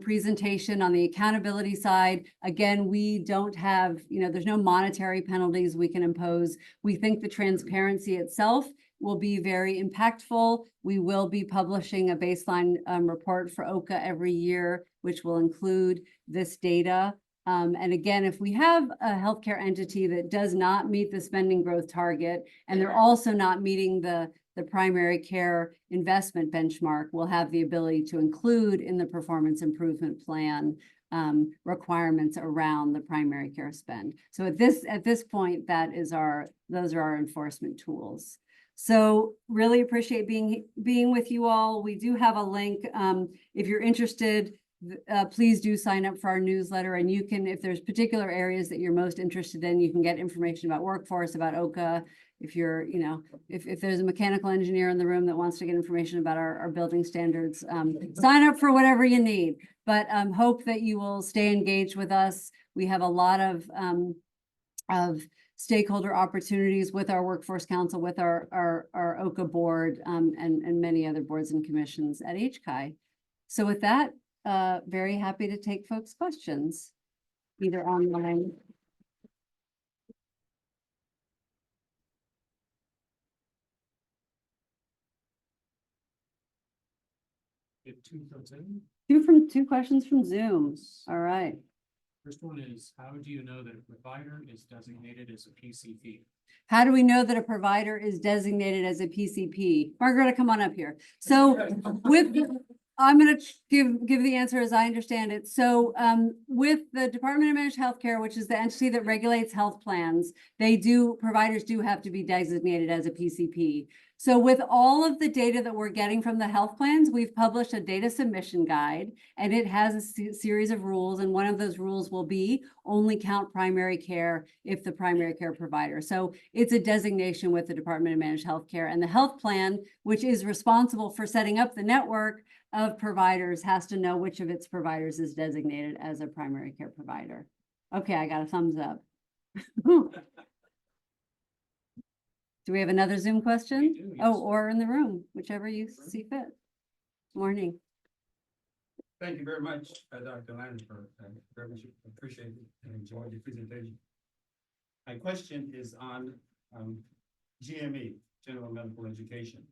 presentation on the accountability side. Again, we don't have, there's no monetary penalties we can impose. We think the transparency itself will be very impactful. We will be publishing a baseline report for OHCA every year, which will include this data. And again, if we have a healthcare entity that does not meet the spending growth target, and they're also not meeting the primary care investment benchmark, we'll have the ability to include in the performance improvement plan requirements around the primary care spend. So at this point, those are our enforcement tools. So really appreciate being with you all. We do have a link if you're interested. please do sign up for our newsletter, and you can, if there's particular areas that you're most interested in, you can get information about workforce, about OHCA. If you're, if there's a mechanical engineer in the room that wants to get information about our building standards, sign up for whatever you need. But hope that you will stay engaged with us. We have a lot of stakeholder opportunities with our workforce council, with our OHCA board, and many other boards and commissions at HCAI. So with that, very happy to take folks' questions, either online. Two questions from Zoom. All right. First one is, how do you know that a provider is designated as a PCP? How do we know that a provider is designated as a PCP? Margareta, come on up here. So I'm going to give the answer as I understand it. So with the Department of Managed Healthcare, which is the entity that regulates health plans, providers do have to be designated as a PCP. So with all of the data that we're getting from the health plans, we've published a data submission guide, and it has a series of rules. And one of those rules will be only count primary care if the primary care provider. So it's a designation with the Department of Managed Healthcare, and the health plan, which is responsible for setting up the network of providers, has to know which of its providers is designated as a primary care provider. Okay, I got a thumbs up. Do we have another Zoom question? We do, yes. Oh, or in the room, whichever you see fit. Morning. Thank you very much, Dr. Landsberg. I very much appreciate it and enjoyed the presentation. My question is on GME, General Medical Education.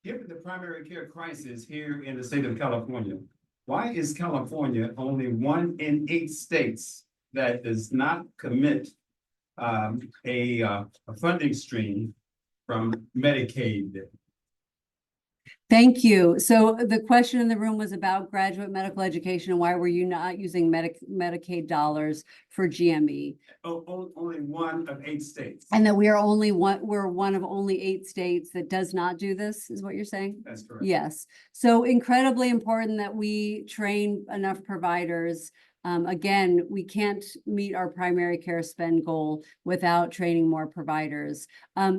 Given the primary care crisis here in the state of California, why is California only 1 in 8 states that does not commit a funding stream from Medicaid? Thank you. So the question in the room was about graduate medical education and why were you not using Medicaid dollars for GME? Only 1 of 8 states. And that we're one of only 8 states that does not do this, is what you're saying? That's correct. Yes. So incredibly important that we train enough providers. Again, we can't meet our primary care spend goal without training more providers.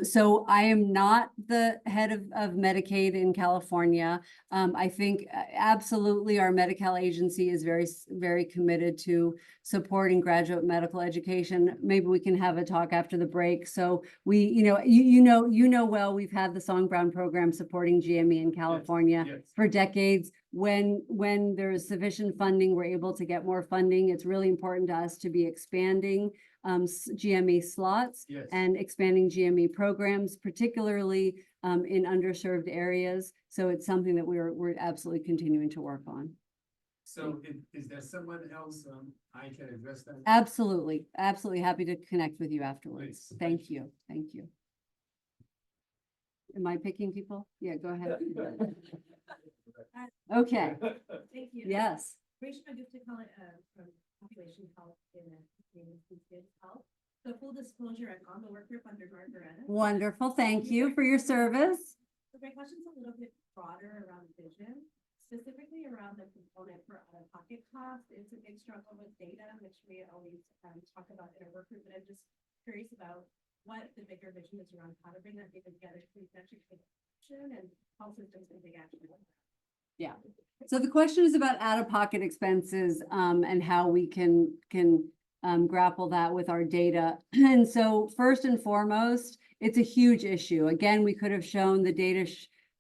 So I am not the head of Medicaid in California. I think absolutely our Medi-Cal agency is very, very committed to supporting graduate medical education. Maybe we can have a talk after the break. So we, you know well, we've had the Song Brown program supporting GME in California Yes. for decades. When there's sufficient funding, we're able to get more funding. It's really important to us to be expanding GME slots Yes. and expanding GME programs, particularly in underserved areas. So it's something that we're absolutely continuing to work on. So is there someone else I can address that? Absolutely. Absolutely happy to connect with you afterwards. Please. Thank you. Thank you. Am I picking people? Yeah, go ahead. Okay. Thank you. Yes. Rachel Gupta from Population Health in Health. So full disclosure, I'm on the work group under Margareta. Wonderful. Thank you for your service. So my question's a little bit broader around vision, specifically around the component for out-of-pocket costs. It's a big struggle with data, which we always talk about in our work group, but I'm just curious about what the bigger vision is around how to bring that data together so we can actually take action and health systems can take action. Yeah. So the question is about out-of-pocket expenses and how we can grapple that with our data. And so first and foremost, it's a huge issue. Again, we could have shown the data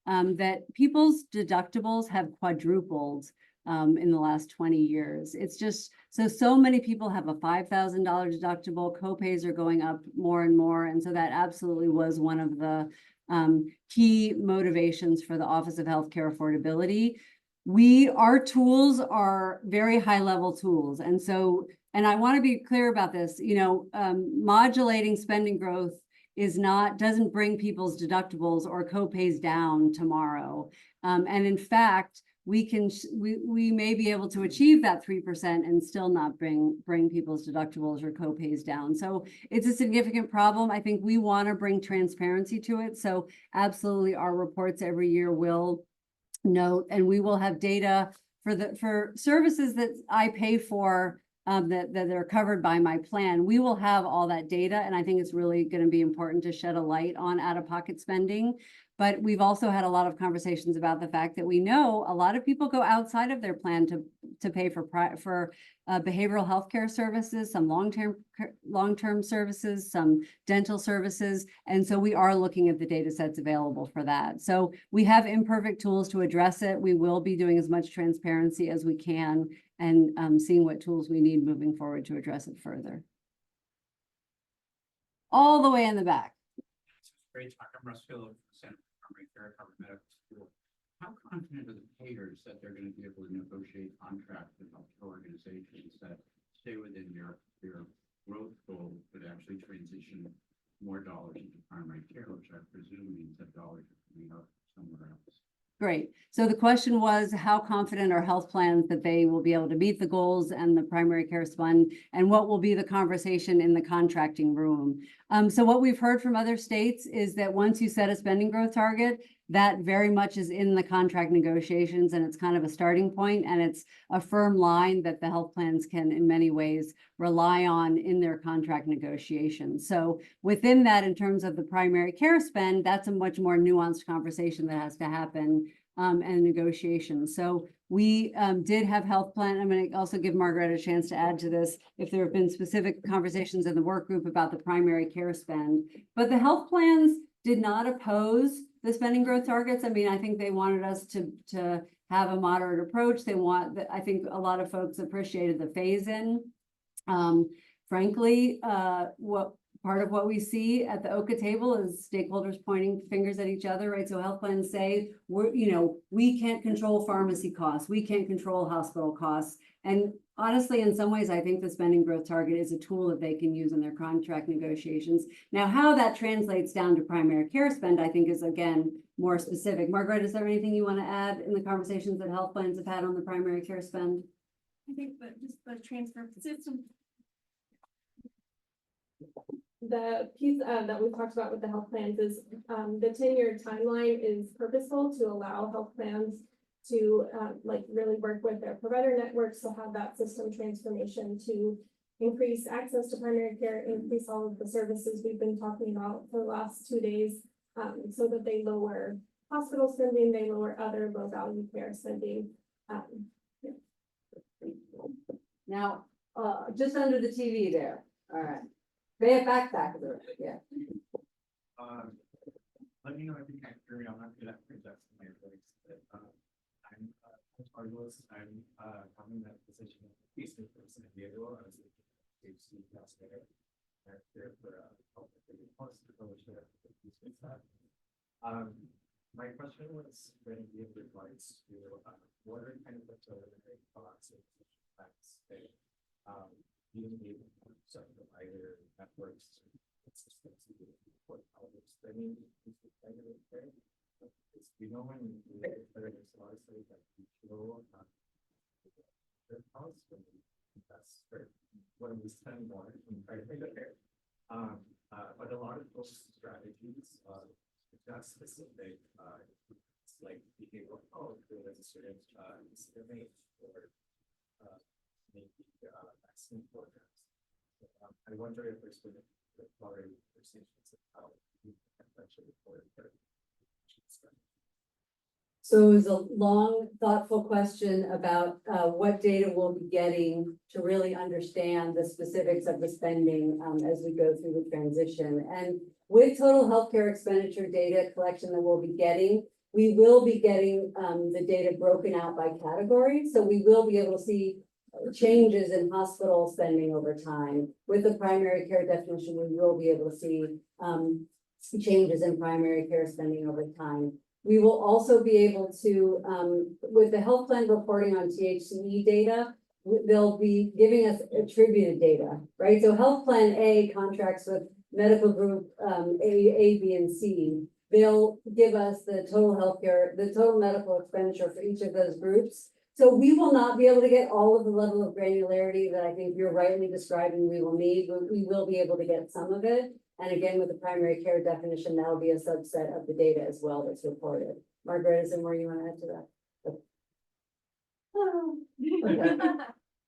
that people's deductibles have quadrupled in the last 20 years. It's just so many people have a $5,000 deductible. Copays are going up more and more. And so that absolutely was one of the key motivations for the Office of Healthcare Affordability. Our tools are very high level tools. And so, and I want to be clear about this, modulating spending growth doesn't bring people's deductibles or copays down tomorrow. And in fact, we may be able to achieve that 3% and still not bring people's deductibles or copays down. So it's a significant problem. I think we want to bring transparency to it. So absolutely our reports every year will note, and we will have data for services that I pay for, that are covered by my plan, we will have all that data. And I think it's really going to be important to shed a light on out-of-pocket spending. But we've also had a lot of conversations about the fact that we know a lot of people go outside of their plan to pay for behavioral health care services, some long-term services, some dental services. And so we are looking at the data sets available for that. So we have imperfect tools to address it. We will be doing as much transparency as we can and seeing what tools we need moving forward to address it further. All the way in the back. Great talk. I'm Russ Phillips, Center for Primary Care, Harvard Medical School. How confident are the payers that they're going to be able to negotiate contracts with healthcare organizations that stay within your growth goal, but actually transition more dollars into primary care, which I presume means that dollars are coming out somewhere else? Great. So the question was, how confident are health plans that they will be able to meet the goals and the primary care fund, and what will be the conversation in the contracting room? So what we've heard from other states is that once you set a spending growth target, that very much is in the contract negotiations, and it's kind of a starting point, and it's a firm line that the health plans can in many ways rely on in their contract negotiations. So within that, in terms of the primary care spend, that's a much more nuanced conversation that has to happen and negotiation. So we did have health plan. I'm going to also give Margaret a chance to add to this if there have been specific conversations in the work group about the primary care spend. But the health plans did not oppose the spending growth targets. I mean, I think they wanted us to have a moderate approach. I think a lot of folks appreciated the phase in. Frankly, part of what we see at the OHCA table is stakeholders pointing fingers at each other, right? So health plans say, we can't control pharmacy costs. We can't control hospital costs. And honestly, in some ways, I think the spending growth target is a tool that they can use in their contract negotiations. Now, how that translates down to primary care spend, I think is, again, more specific. Margaret, is there anything you want to add in the conversations that health plans have had on the primary care spend? I think that just the transfer system. The piece that we talked about with the health plans is the 10-year timeline is purposeful to allow health plans to really work with their provider networks to have that system transformation to increase access to primary care, increase all of the services we've been talking about for the last 2 days, so that they lower hospital spending, they lower other low value care spending. Now, just under the TV there. All right. They have backpack there. Yeah. Let me know if you can't hear me. I'm not good at projects in my voice. I'm Argolis. I'm coming in that position of Facebook for San Diego. I was a PhD class there. I'm there for health policy fellowship. My question was going to be in regards to what are kind of the preliminary thoughts of facts that being able to set provider networks systems to support others. I mean, we know when we there's a lot of studies that we show their costs when we invest for when we spend more and try to make it fair. But a lot of those strategies not specific. It's like behavioral health, as a certain age or maybe vaccine programs. I wonder if there's been a broader conversations of how we can actually report their. So it was a long, thoughtful question about what data we'll be getting to really understand the specifics of the spending as we go through the transition. And with total healthcare expenditure data collection that we'll be getting, we will be getting the data broken out by category. So we will be able to see changes in hospital spending over time. With the primary care definition, we will be able to see changes in primary care spending over time. We will also be able to, with the health plan reporting on THCE data, they'll be giving us attributed data, right? So health plan A contracts with medical group A, B, and C. They'll give us the total healthcare, the total medical expenditure for each of those groups. So we will not be able to get all of the level of granularity that I think you're rightly describing we will need, but we will be able to get some of it. And again, with the primary care definition, that'll be a subset of the data as well that's reported. Margaret, is there more you want to add to that?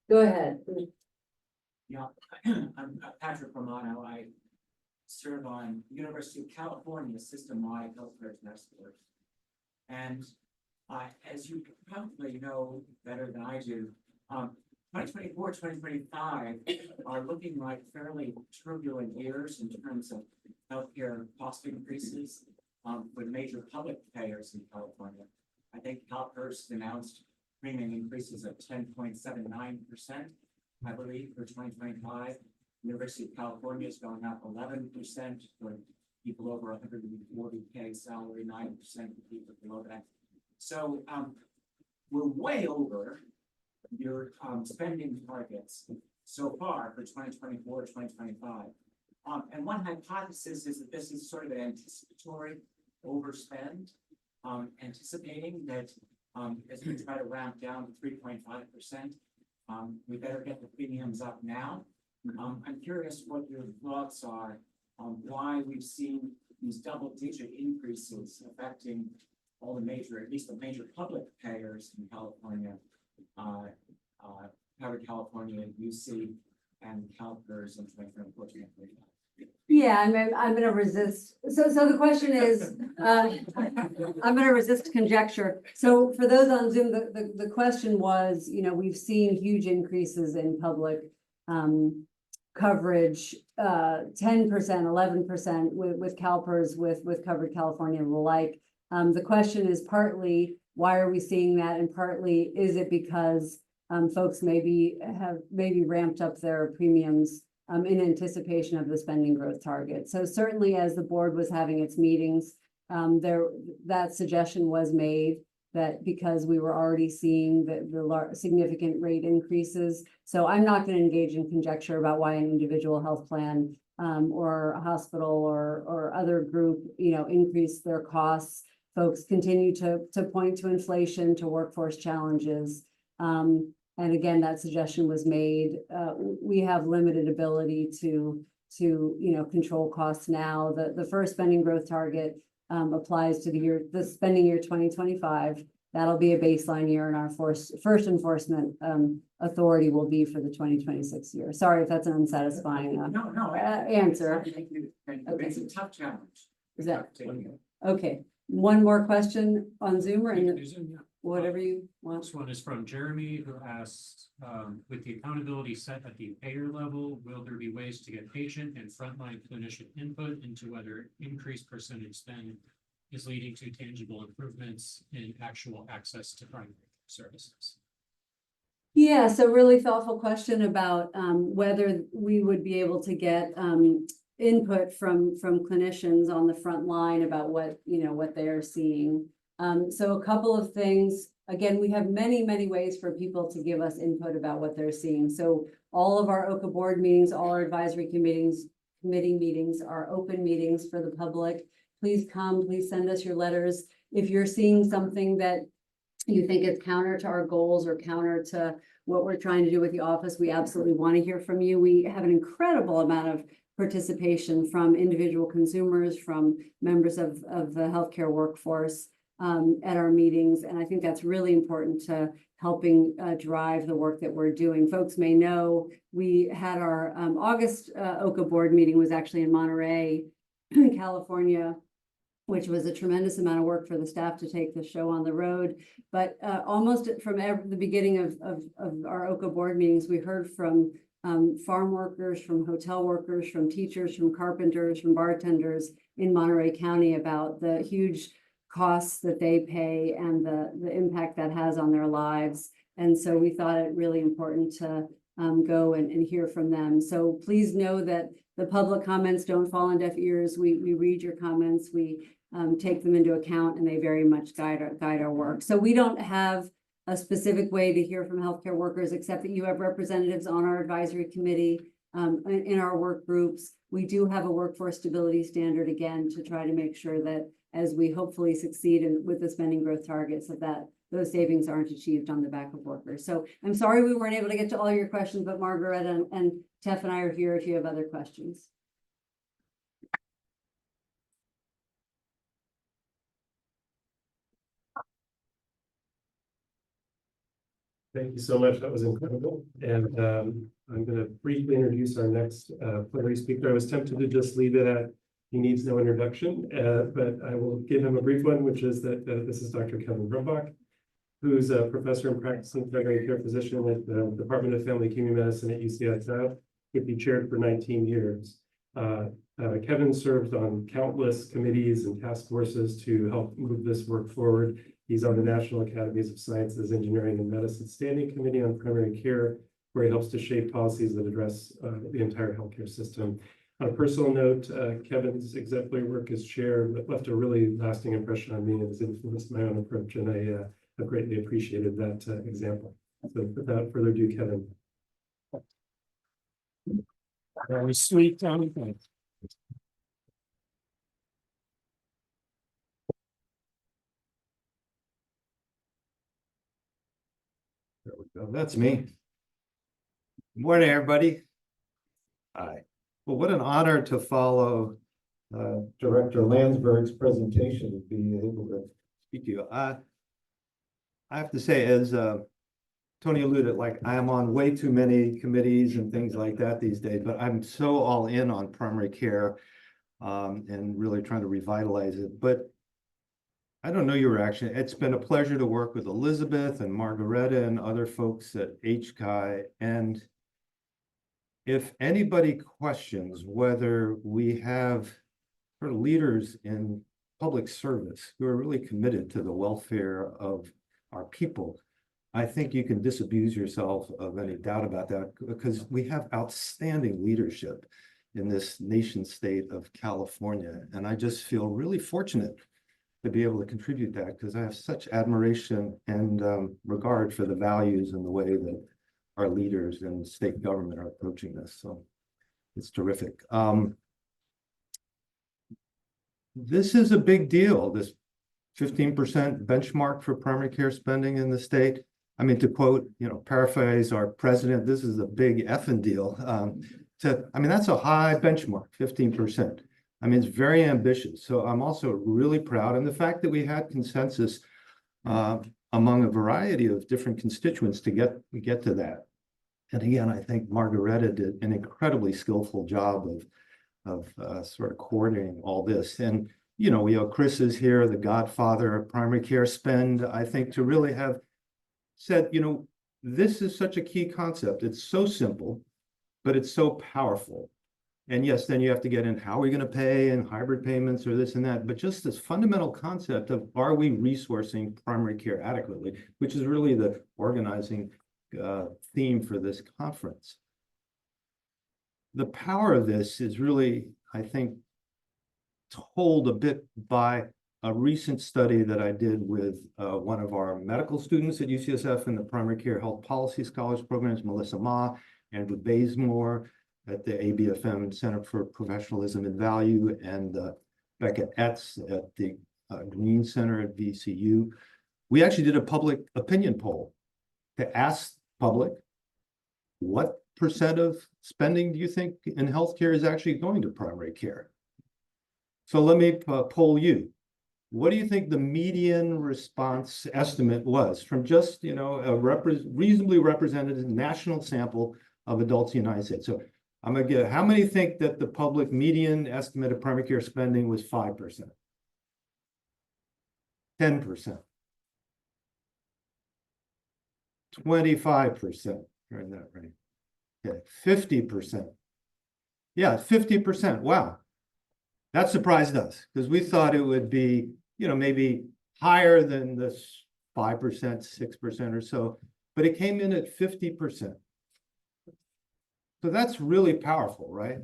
Go ahead. Yeah, I'm Patrick Romano. I serve on University of California system-wide healthcare task force. And as you probably know better than I do, 2024, 2025 are looking like fairly turbulent years in terms of healthcare cost increases with major public payers in California. I think CalPERS announced premium increases of 10.79%. I believe for 2025, University of California is going up 11% for people over 140K salary, 9% for people below that. So we're way over your spending targets so far for 2024, 2025. And one hypothesis is that this is sort of an anticipatory overspend, anticipating that as we try to ramp down to 3.5%, we better get the premiums up now. I'm curious what your thoughts are on why we've seen these double-digit increases affecting all the major, at least the major public payers in California, Covered California, UC, and CalPERS in 2024, 2025. Yeah, I'm gonna resist. So the question is, I'm gonna resist conjecture. So for those on Zoom, the question was, you know, we've seen huge increases in public coverage, 10%, 11% with CalPERS, with Covered California and the like. The question is partly, why are we seeing that? And partly, is it because folks have ramped up their premiums in anticipation of the spending growth target. So certainly as the board was having its meetings, that suggestion was made that because we were already seeing the significant rate increases. So I'm not going to engage in conjecture about why an individual health plan or a hospital or other group, you know, increase their costs. Folks continue to point to inflation, to workforce challenges. And again, that suggestion was made. We have limited ability to control costs now. The first spending growth target applies to the spending year 2025. That'll be a baseline year, and our first enforcement authority will be for the 2026 year. Sorry if that's an unsatisfying answer. It's a tough challenge. Is that okay? One more question on Zoom or whatever you want. This one is from Jeremy, who asks, with the accountability set at the payer level, will there be ways to get patient and frontline clinician input into whether increased percentage spend is leading to tangible improvements in actual access to primary services? Yeah, so really thoughtful question about whether we would be able to get input from clinicians on the front line about what they are seeing. So a couple of things. Again, we have many ways for people to give us input about what they're seeing. So all of our OHCA board meetings, all our advisory committee meetings are open meetings for the public. Please come, please send us your letters. If you're seeing something that you think is counter to our goals or counter to what we're trying to do with the office, we absolutely want to hear from you. We have an incredible amount of participation from individual consumers, from members of the healthcare workforce at our meetings. And I think that's really important to helping drive the work that we're doing. Folks may know we had our August OHCA board meeting was actually in Monterey, California, which was a tremendous amount of work for the staff to take the show on the road. But almost from the beginning of our OHCA board meetings, we heard from farm workers, from hotel workers, from teachers, from carpenters, from bartenders in Monterey County about the huge costs that they pay and the impact that has on their lives. And so we thought it really important to go and hear from them. So please know that the public comments don't fall on deaf ears. We read your comments, we take them into account, and they very much guide our work. So we don't have a specific way to hear from healthcare workers, except that you have representatives on our advisory committee, in our work groups. We do have a workforce stability standard, again, to try to make sure that as we hopefully succeed with the spending growth targets, that those savings aren't achieved on the back of workers. So I'm sorry we weren't able to get to all your questions, but Margaret and Tef and I are here if you have other questions. Thank you so much. That was incredible. And I'm going to briefly introduce our next plenary speaker. I was tempted to just leave it at he needs no introduction, but I will give him a brief one, which is that this is Dr. Kevin Grumbach, who's a professor and practicing primary care physician at the Department of Family Community Medicine at UCSF. He chaired for 19 years. Kevin served on countless committees and task forces to help move this work forward. He's on the National Academies of Sciences, Engineering, and Medicine Standing Committee on Primary Care, where he helps to shape policies that address the entire healthcare system. On a personal note, Kevin's exemplary work as chair left a really lasting impression on me and has influenced my own approach, and I have greatly appreciated that example. So without further ado, Kevin. Very sweet, Tony. Thanks. There we go. That's me. Good morning, everybody. Hi. Well, what an honor to follow Director Landsberg's presentation and be able to speak to you. I have to say, as Tony alluded, like I am on way too many committees and things like that these days, but I'm so all in on primary care and really trying to revitalize it. But I don't know your reaction. It's been a pleasure to work with Elizabeth and Margareta and other folks at HCAI. And if anybody questions whether we have sort of leaders in public service who are really committed to the welfare of our people, I think you can disabuse yourself of any doubt about that, because we have outstanding leadership in this nation state of California. And I just feel really fortunate to be able to contribute that, because I have such admiration and regard for the values and the way that our leaders in state government are approaching this. So it's terrific. This is a big deal, this 15% benchmark for primary care spending in the state. I mean, to quote, paraphrase our president, this is a big effing deal. I mean, that's a high benchmark, 15%. I mean, it's very ambitious. So I'm also really proud. And the fact that we had consensus among a variety of different constituents to get to that. And again, I think Margareta did an incredibly skillful job of sort of coordinating all this. And, Chris is here, the godfather of primary care spend, I think, to really have said, this is such a key concept. It's so simple, but it's so powerful. And yes, then you have to get in, how are we going to pay and hybrid payments or this and that, but just this fundamental concept of, are we resourcing primary care adequately, which is really the organizing theme for this conference. The power of this is really, I think, told a bit by a recent study that I did with one of our medical students at UCSF in the Primary Care Health Policy Scholars Programs, Melissa Ma, Andrew Bazemore at the ABFM Center for Professionalism and Value, and Becca Etz at the Green Center at VCU. We actually did a public opinion poll to ask public, what percent of spending do you think in healthcare is actually going to primary care? So let me poll you. What do you think the median response estimate was from just, a reasonably representative national sample of adults in the United States? So I'm gonna get, how many think that the public median estimate of primary care spending was 5%? 10%? 25%, you're in that range. Okay, 50%. Yeah, 50%. Wow. That surprised us, because we thought it would be, maybe higher than this 5%, 6% or so, but it came in at 50%. So that's really powerful, right?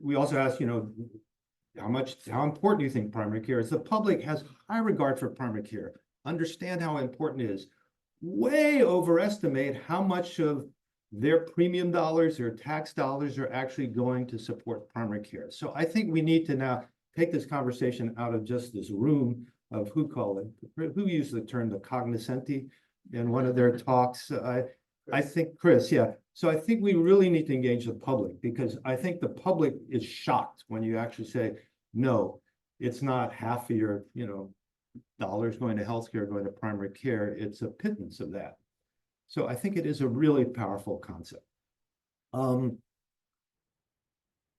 We also asked, how important do you think primary care is? The public has high regard for primary care, understand how important it is, way overestimate how much of their premium dollars, their tax dollars are actually going to support primary care. So I think we need to now take this conversation out of just this room of who used the term the cognoscenti in one of their talks. I think Chris, yeah. So I think we really need to engage the public, because I think the public is shocked when you actually say, no, it's not half of your, dollars going to healthcare, going to primary care. It's a pittance of that. So I think it is a really powerful concept.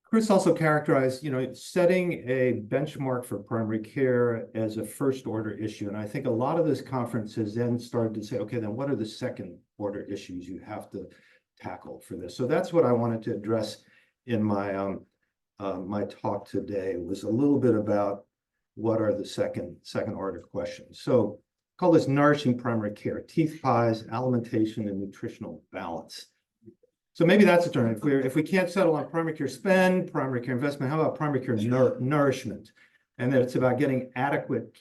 Chris also characterized, setting a benchmark for primary care as a first order issue. And I think a lot of this conference has then started to say, okay, then what are the second order issues you have to tackle for this? So that's what I wanted to address in my my talk today, was a little bit about what are the second order questions. So call this nourishing primary care, teeth pies, alimentation, and nutritional balance. So maybe that's a term. If we can't settle on primary care spend, primary care investment, how about primary care nourishment? And that it's about getting adequate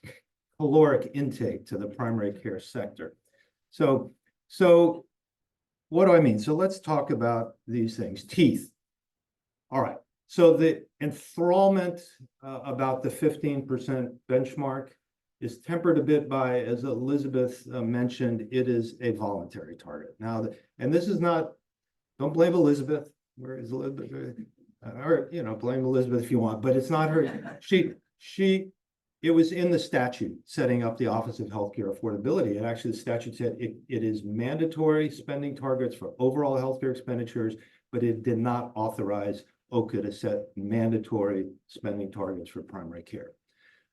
caloric intake to the primary care sector. So what do I mean? So let's talk about these things. Teeth. All right. So the enthrallment about the 15% benchmark is tempered a bit by, as Elizabeth mentioned, it is a voluntary target. Now, and this is not, don't blame Elizabeth. Where is Elizabeth? Or, blame Elizabeth if you want, but it's not her. It was in the statute setting up the Office of Healthcare Affordability. And actually, the statute said it is mandatory spending targets for overall healthcare expenditures, but it did not authorize OHCA to set mandatory spending targets for primary care.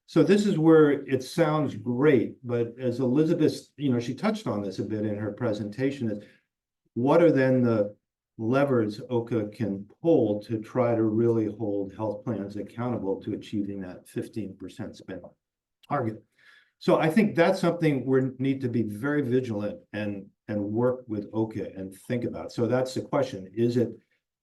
So this is where it sounds great, but as Elizabeth, she touched on this a bit in her presentation, is what are then the levers OHCA can pull to try to really hold health plans accountable to achieving that 15% spend target? So I think that's something we need to be very vigilant and work with OHCA and think about. So that's the question. Is it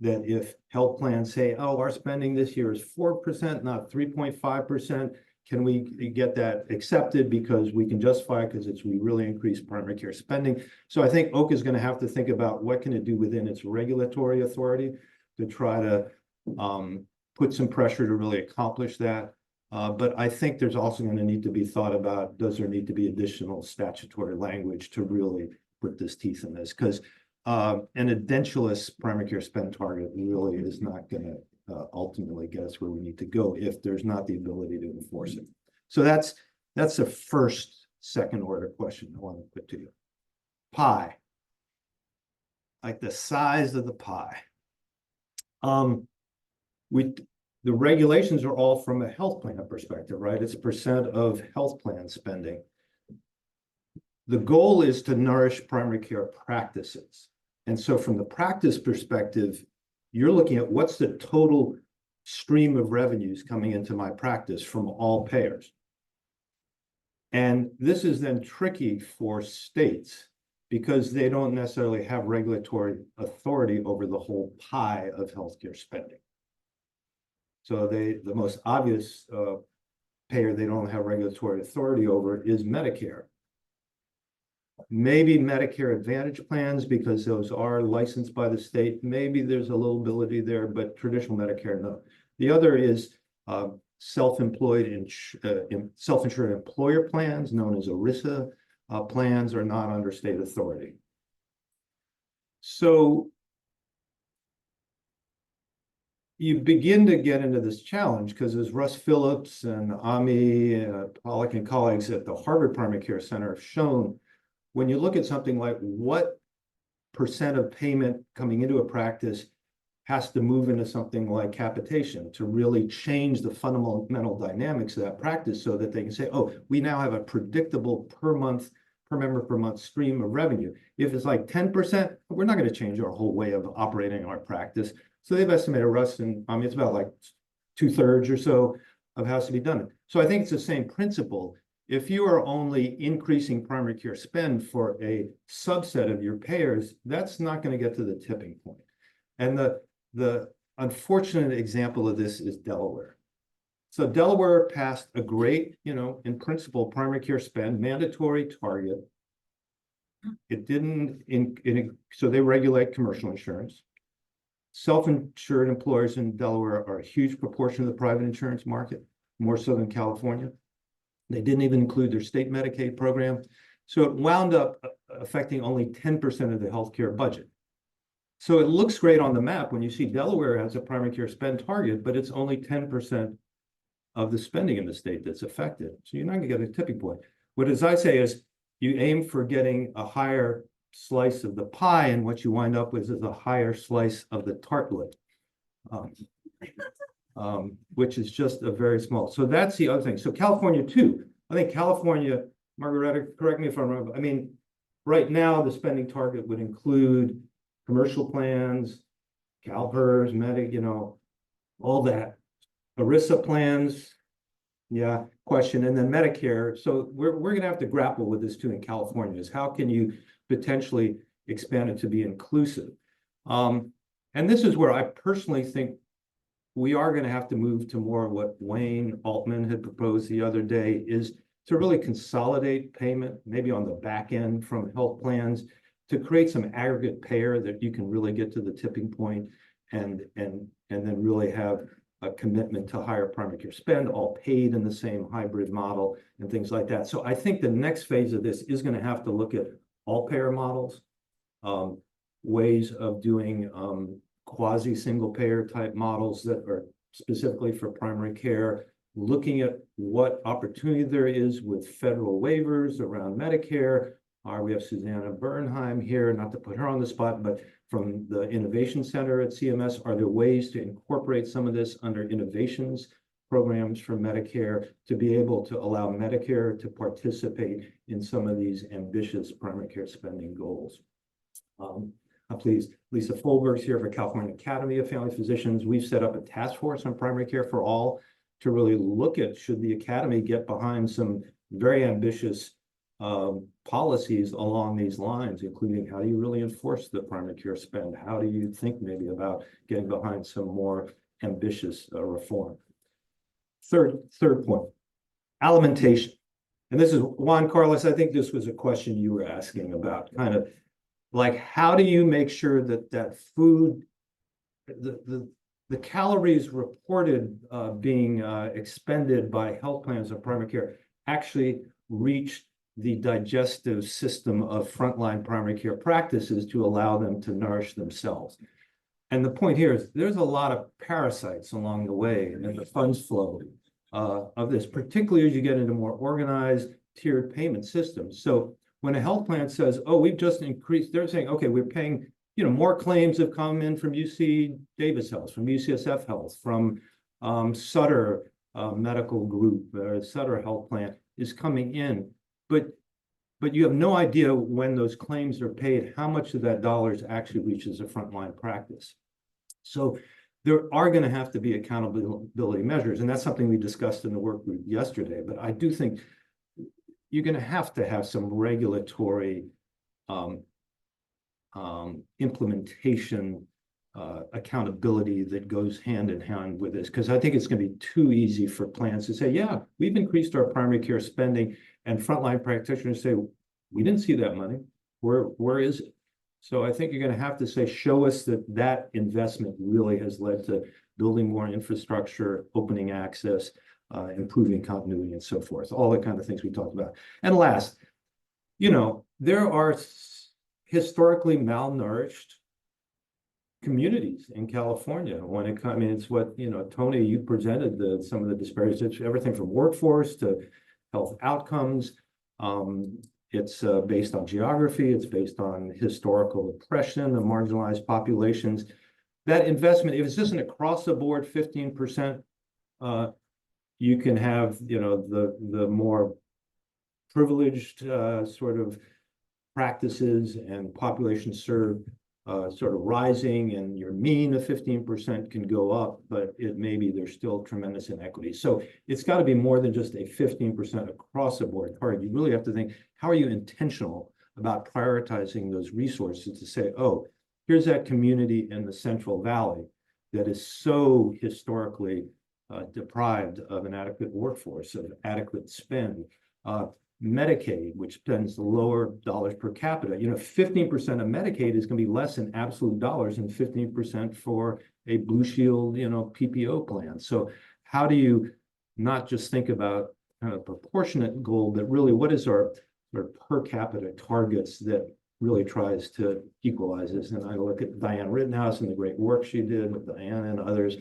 that if health plans say, oh, our spending this year is 4%, not 3.5%, can we get that accepted because we can justify it because we really increased primary care spending? So I think OHCA is going to have to think about what can it do within its regulatory authority to try to put some pressure to really accomplish that. But I think there's also going to need to be thought about, does there need to be additional statutory language to really put this teeth in this? Because an edentulous primary care spend target really is not going to ultimately get us where we need to go if there's not the ability to enforce it. So that's the first second order question I want to put to you. Pie, like the size of the pie. The regulations are all from a health plan perspective, right? It's a percent of health plan spending. The goal is to nourish primary care practices. And so from the practice perspective, you're looking at what's the total stream of revenues coming into my practice from all payers. And this is then tricky for states because they don't necessarily have regulatory authority over the whole pie of healthcare spending. So the most obvious payer they don't have regulatory authority over is Medicare. Maybe Medicare Advantage plans, because those are licensed by the state. Maybe there's a little ability there, but traditional Medicare, no. The other is self-insured employer plans, known as ERISA plans, are not under state authority. So you begin to get into this challenge because as Russ Phillips and Ami Pollack and colleagues at the Harvard Primary Care Center have shown, when you look at something like what percent of payment coming into a practice has to move into something like capitation to really change the fundamental dynamics of that practice so that they can say, oh, we now have a predictable per member per month stream of revenue. If it's like 10%, we're not going to change our whole way of operating our practice. So they've estimated, Russ, and it's about like 2/3 or so of how it's to be done. So I think it's the same principle. If you are only increasing primary care spend for a subset of your payers, that's not going to get to the tipping point. And the unfortunate example of this is Delaware. So Delaware passed a great, in principle, primary care spend mandatory target. It didn't, so they regulate commercial insurance. Self-insured employers in Delaware are a huge proportion of the private insurance market, more so than California. They didn't even include their state Medicaid program. So it wound up affecting only 10% of the healthcare budget. So it looks great on the map when you see Delaware has a primary care spend target, but it's only 10% of the spending in the state that's affected. So you're not going to get a tipping point. What as I say is you aim for getting a higher slice of the pie, and what you wind up with is a higher slice of the tartlet. Which is just a very small. So that's the other thing. So California too. I think California, Margareta, correct me if I'm wrong, but I mean, right now the spending target would include commercial plans, CalPERS, Medic, all that. ERISA plans, yeah, question, and then Medicare. So we're gonna have to grapple with this too in California, is how can you potentially expand it to be inclusive? And this is where I personally think we are going to have to move to more of what Wayne Altman had proposed the other day, is to really consolidate payment, maybe on the back end from health plans, to create some aggregate payer that you can really get to the tipping point, and then really have a commitment to higher primary care spend, all paid in the same hybrid model and things like that. So I think the next phase of this is going to have to look at all payer models, ways of doing quasi single payer type models that are specifically for primary care, looking at what opportunity there is with federal waivers around Medicare. We have Susanna Bernheim here, not to put her on the spot, but from the Innovation Center at CMS, are there ways to incorporate some of this under innovations programs for Medicare to be able to allow Medicare to participate in some of these ambitious primary care spending goals? I'm pleased. Lisa Folberg's here for California Academy of Family Physicians. We've set up a task force on primary care for all to really look at, should the Academy get behind some very ambitious policies along these lines, including how do you really enforce the primary care spend? How do you think maybe about getting behind some more ambitious reform? Third point, alimentation. And this is Juan Carlos, I think this was a question you were asking about, kind of like, how do you make sure that that food, the calories reported being expended by health plans of primary care actually reach the digestive system of frontline primary care practices to allow them to nourish themselves? And the point here is there's a lot of parasites along the way in the funds flow of this, particularly as you get into more organized tiered payment systems. So when a health plan says, oh, we've just increased, they're saying, okay, we're paying, more claims have come in from UC Davis Health, from UCSF Health, from Sutter Medical Group, Sutter Health Plan is coming in. But you have no idea when those claims are paid, how much of that dollars actually reaches a frontline practice. So there are going to have to be accountability measures, and that's something we discussed in the work group yesterday. But I do think you're going to have some regulatory implementation accountability that goes hand in hand with this, because I think it's going to be too easy for plans to say, yeah, we've increased our primary care spending, and frontline practitioners say, we didn't see that money. Where is it? So I think you're going to have to say, show us that investment really has led to building more infrastructure, opening access, improving continuity, and so forth, all the kind of things we talked about. And last, there are historically malnourished communities in California when it comes. I mean, it's what, Tony, you presented some of the disparities. It's everything from workforce to health outcomes. It's based on geography. It's based on historical oppression of marginalized populations. That investment, if it's just an across the board 15%, you can have, the more privileged sort of practices and population served sort of rising, and your mean of 15% can go up, but maybe there's still tremendous inequity. So it's got to be more than just a 15% across the board target. You really have to think, how are you intentional about prioritizing those resources to say, oh, here's that community in the Central Valley that is so historically deprived of an adequate workforce, of adequate spend. Medicaid, which spends lower dollars per capita, 15% of Medicaid is going to be less in absolute dollars than 15% for a Blue Shield, PPO plan. So how do you not just think about a proportionate goal, but really what is our per capita targets that really tries to equalize this? And I look at Diane Rittenhouse and the great work she did with Diana and others,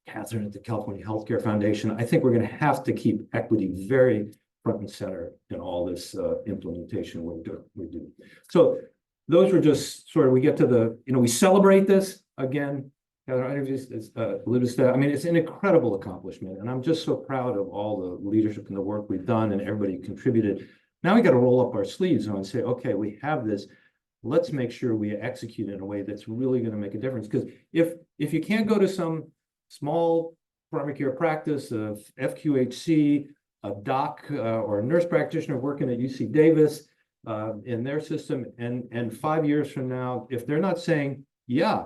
Catherine at the California Healthcare Foundation. I think we're going to have to keep equity very front and center in all this implementation we do. So those were just sort of, we get to the, we celebrate this again. I mean, it's an incredible accomplishment, and I'm just so proud of all the leadership and the work we've done, and everybody contributed. Now we got to roll up our sleeves and say, okay, we have this. Let's make sure we execute in a way that's really going to make a difference. Because if you can't go to some small primary care practice of FQHC, a doc or a nurse practitioner working at UC Davis in their system, and 5 years from now, if they're not saying, yeah,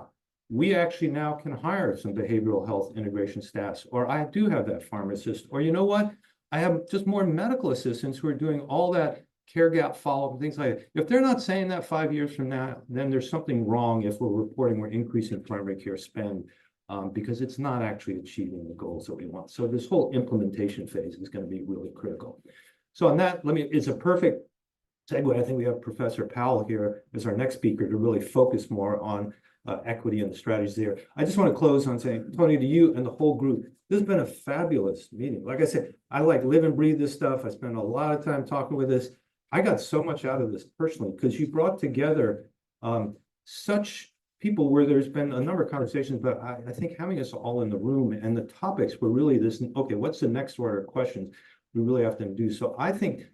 we actually now can hire some behavioral health integration staffs, or I do have that pharmacist, or you know what, I have just more medical assistants who are doing all that care gap follow-up and things like that. If they're not saying that 5 years from now, then there's something wrong if we're reporting we're increasing primary care spend because it's not actually achieving the goals that we want. So this whole implementation phase is going to be really critical. So on that, it's a perfect segue. I think we have Professor Powell here as our next speaker to really focus more on equity and the strategies there. I just want to close on saying, Tony, to you and the whole group, this has been a fabulous meeting. Like I said, I live and breathe this stuff. I spend a lot of time talking with this. I got so much out of this personally because you brought together such people where there's been a number of conversations, but I think having us all in the room and the topics were really this, okay, what's the next order of questions we really have to do? So I think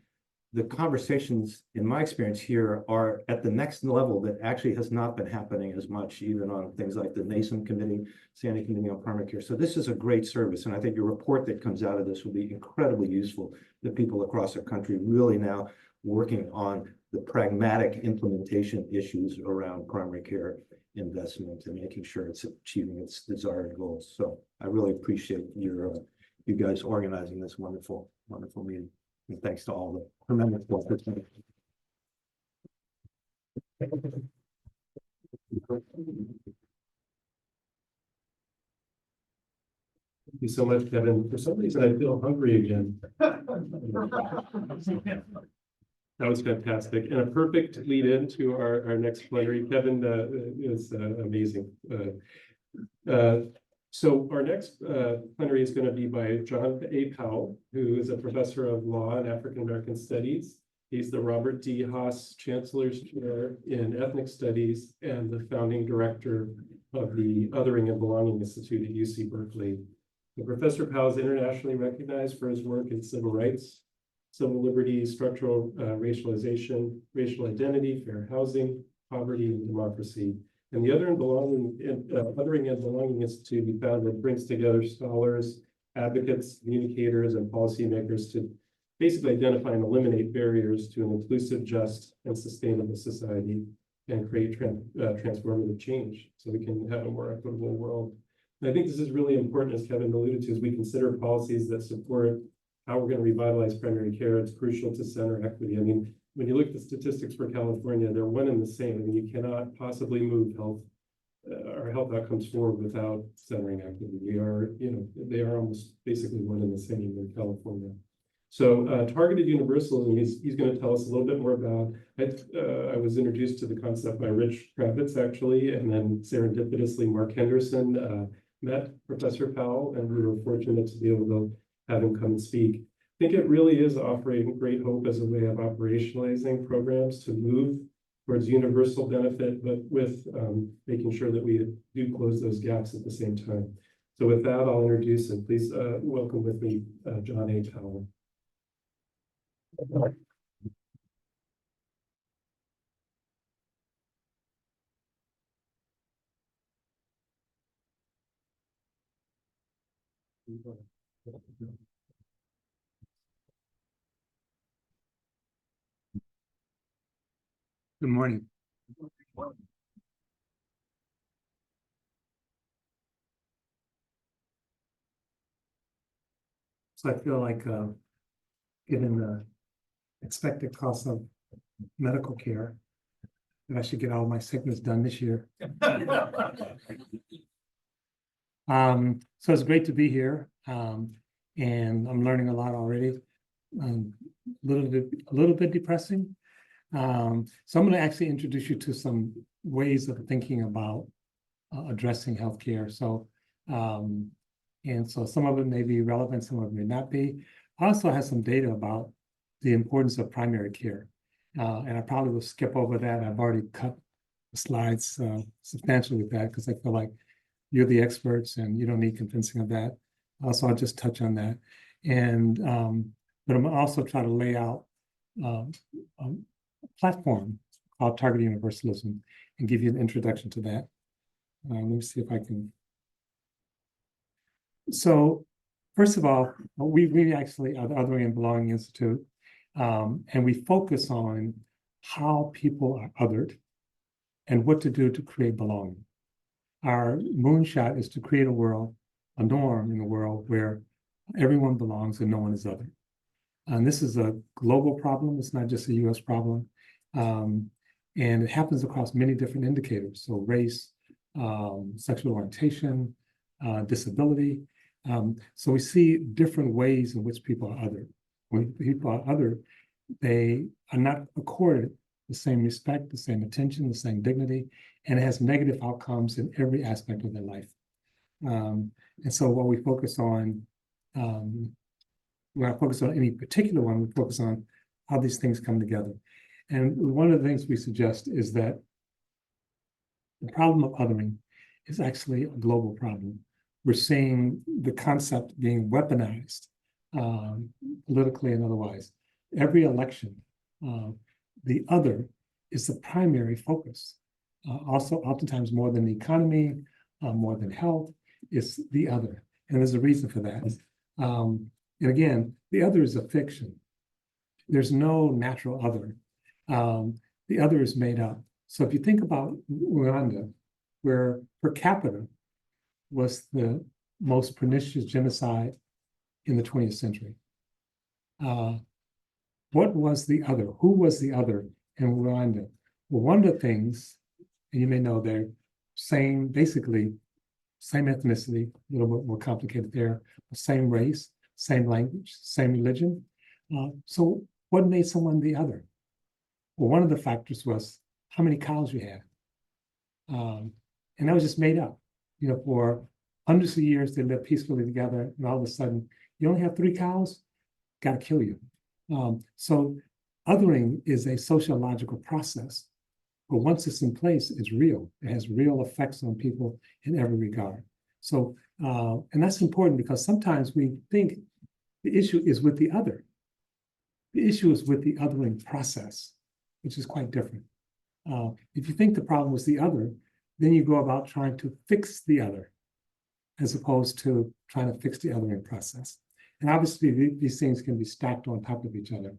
the conversations, in my experience here, are at the next level that actually has not been happening as much, even on things like the NASM committee, Standing Committee on Primary Care. So this is a great service, and I think your report that comes out of this will be incredibly useful to people across the country really now working on the pragmatic implementation issues around primary care investment and making sure it's achieving its desired goals. So I really appreciate you guys organizing this wonderful meeting. And thanks to all the tremendous work that's been. Thank you so much, Kevin. For some reason, I feel hungry again. That was fantastic, and a perfect lead in to our next plenary. Kevin is amazing. So our next plenary is going to be by John A. Powell, who is a professor of law and African American studies. He's the Robert D. Haas Chancellor's Chair in Ethnic Studies and the founding director of the Othering and Belonging Institute at UC Berkeley. Professor Powell is internationally recognized for his work in civil rights, civil liberties, structural racialization, racial identity, fair housing, poverty, and democracy. And the Othering and Belonging Institute, we found that brings together scholars, advocates, communicators, and policymakers to basically identify and eliminate barriers to an inclusive, just, and sustainable society and create transformative change so we can have a more equitable world. And I think this is really important, as Kevin alluded to, as we consider policies that support how we're going to revitalize primary care. It's crucial to center equity. I mean, when you look at the statistics for California, they're one and the same. I mean, you cannot possibly move our health outcomes forward without centering equity. They are almost basically one and the same in California. So targeted universalism, he's going to tell us a little bit more about. I was introduced to the concept by Rich Kravitz, actually, and then serendipitously Mark Henderson met Professor Powell, and we were fortunate to be able to have him come and speak. I think it really is offering great hope as a way of operationalizing programs to move towards universal benefit, but with making sure that we do close those gaps at the same time. So with that, I'll introduce and please welcome with me John A. Powell. Good morning. So I feel like given the expected cost of medical care, that I should get all my sickness done this year. So it's great to be here, and I'm learning a lot already. A little bit depressing. So I'm going to actually introduce you to some ways of thinking about addressing healthcare. So, and so some of it may be relevant, some of it may not be. I also have some data about the importance of primary care. And I probably will skip over that. I've already cut the slides substantially with that because I feel like you're the experts and you don't need convincing of that. So I'll just touch on that. And but I'm also trying to lay out a platform called Target Universalism and give you an introduction to that. Let me see if I can. So first of all, we actually are the Othering and Belonging Institute, and we focus on how people are othered and what to do to create belonging. Our moonshot is to create a world, a norm in the world where everyone belongs and no one is othered. And this is a global problem. It's not just a US problem. And it happens across many different indicators. So race, sexual orientation, disability. So we see different ways in which people are othered. When people are othered, they are not accorded the same respect, the same attention, the same dignity, and it has negative outcomes in every aspect of their life. And so what we focus on, we're not focused on any particular one, we focus on how these things come together. And one of the things we suggest is that the problem of othering is actually a global problem. We're seeing the concept being weaponized politically and otherwise. Every election, the other is the primary focus. Also, oftentimes more than the economy, more than health, is the other. And there's a reason for that. And again, the other is a fiction. There's no natural other. The other is made up. So if you think about Rwanda, where per capita was the most pernicious genocide in the 20th century. What was the other? Who was the other in Rwanda? Well, one of the things, and you may know they're basically same ethnicity, a little bit more complicated there, same race, same language, same religion. So what made someone the other? Well, one of the factors was how many cows you had. And that was just made up. You know, for hundreds of years, they lived peacefully together, and all of a sudden, you only have 3 cows, gotta kill you. So othering is a sociological process, but once it's in place, it's real. It has real effects on people in every regard. So, and that's important because sometimes we think the issue is with the other. The issue is with the othering process, which is quite different. If you think the problem was the other, then you go about trying to fix the other, as opposed to trying to fix the othering process. And obviously, these things can be stacked on top of each other.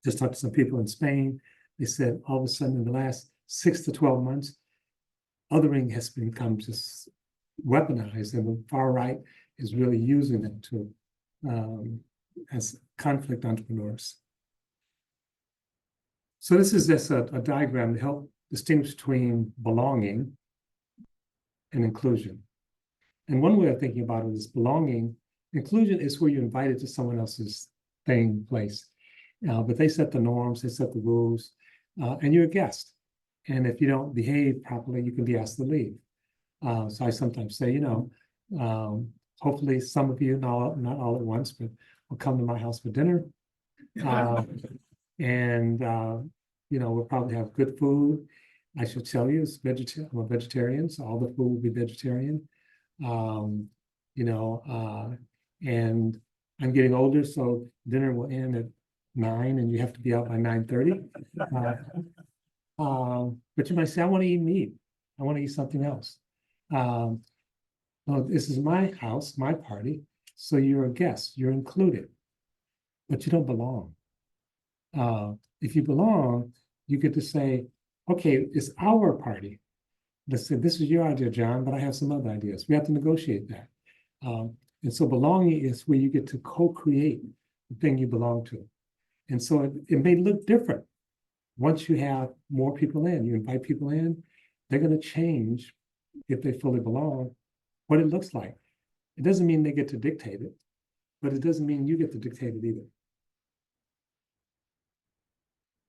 Just talked to some people in Spain. They said all of a sudden in the last 6 to 12 months, othering has become just weaponized, and the far right is really using it to as conflict entrepreneurs. So this is just a diagram to help distinguish between belonging and inclusion. And one way of thinking about it is belonging. Inclusion is where you're invited to someone else's thing, place. But they set the norms, they set the rules, and you're a guest. And if you don't behave properly, you can be asked to leave. So I sometimes say, you know, hopefully some of you, not all at once, but will come to my house for dinner. And you know, we'll probably have good food. I should tell you, I'm a vegetarian, so all the food will be vegetarian. You know, and I'm getting older, so dinner will end at 9, and you have to be out by 9:30. But you might say, I want to eat meat. I want to eat something else. No, this is my house, my party, so you're a guest, you're included, but you don't belong. If you belong, you get to say, okay, it's our party. Let's say, this is your idea, John, but I have some other ideas. We have to negotiate that. And so belonging is where you get to co-create the thing you belong to. And so it may look different once you have more people in. You invite people in, they're going to change, if they fully belong, what it looks like. It doesn't mean they get to dictate it, but it doesn't mean you get to dictate it either.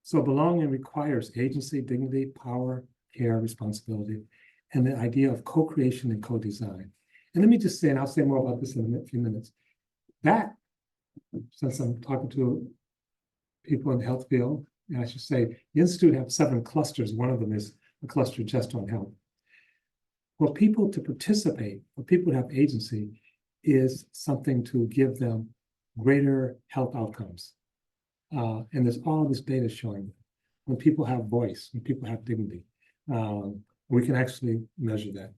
So belonging requires agency, dignity, power, care, responsibility, and the idea of co-creation and co-design. And let me just say, and I'll say more about this in a few minutes, that since I'm talking to people in the health field, and I should say, the Institute have 7 clusters. One of them is a cluster just on health. For people to participate, for people to have agency, is something to give them greater health outcomes. And there's all this data showing that when people have voice, when people have dignity, we can actually measure that.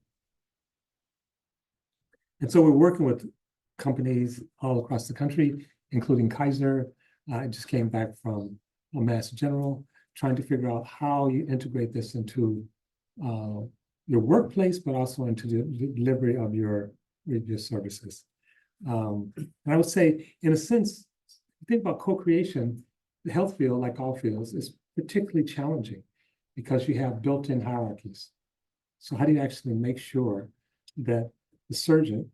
And so we're working with companies all across the country, including Kaiser. I just came back from a Mass General, trying to figure out how you integrate this into your workplace, but also into the delivery of your services. And I would say, in a sense, think about co-creation, the health field, like all fields, is particularly challenging because you have built-in hierarchies. So how do you actually make sure that the surgeon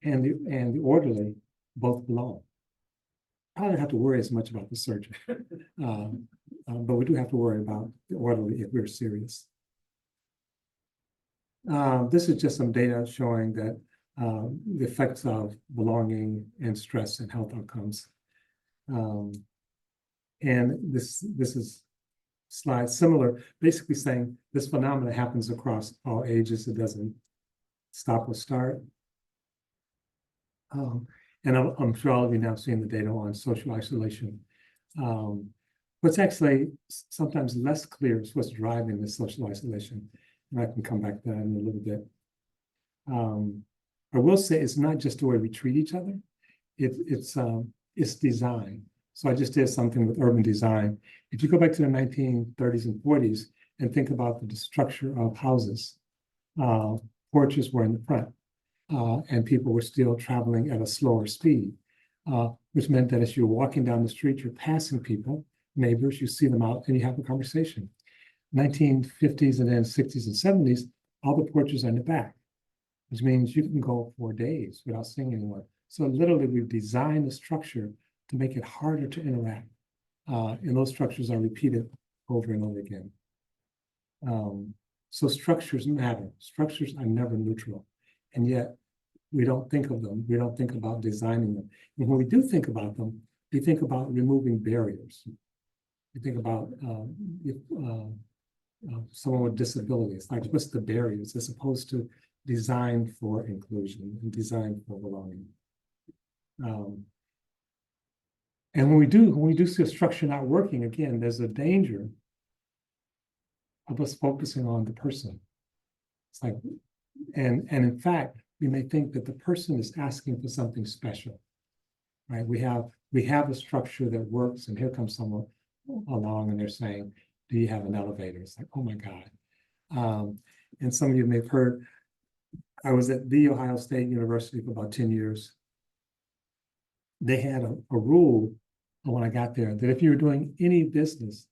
and the orderly both belong? I don't have to worry as much about the surgeon, but we do have to worry about the orderly if we're serious. This is just some data showing that the effects of belonging and stress and health outcomes. And this is slide similar, basically saying this phenomenon happens across all ages. It doesn't stop or start. And I'm sure all of you now have seen the data on social isolation. What's actually sometimes less clear is what's driving this social isolation. And I can come back to that in a little bit. I will say it's not just the way we treat each other. It's design. So I just did something with urban design. If you go back to the 1930s and 40s and think about the structure of houses, porches were in the front. And people were still traveling at a slower speed, which meant that as you're walking down the street, you're passing people, neighbors, you see them out and you have a conversation. 1950s and then 60s and 70s, all the porches are in the back, which means you can go for days without seeing anyone. So literally we've designed the structure to make it harder to interact. And those structures are repeated over and over again. So structures matter. Structures are never neutral. And yet we don't think of them. We don't think about designing them. And when we do think about them, we think about removing barriers. We think about someone with disabilities, like what's the barriers as opposed to design for inclusion and design for belonging. And when we do see a structure not working, again, there's a danger of us focusing on the person. It's like, and in fact, we may think that the person is asking for something special, right? We have a structure that works, and here comes someone along and they're saying, do you have an elevator? It's like, oh my God. And some of you may have heard, I was at the Ohio State University for about 10 years. They had a rule when I got there that if you were doing any business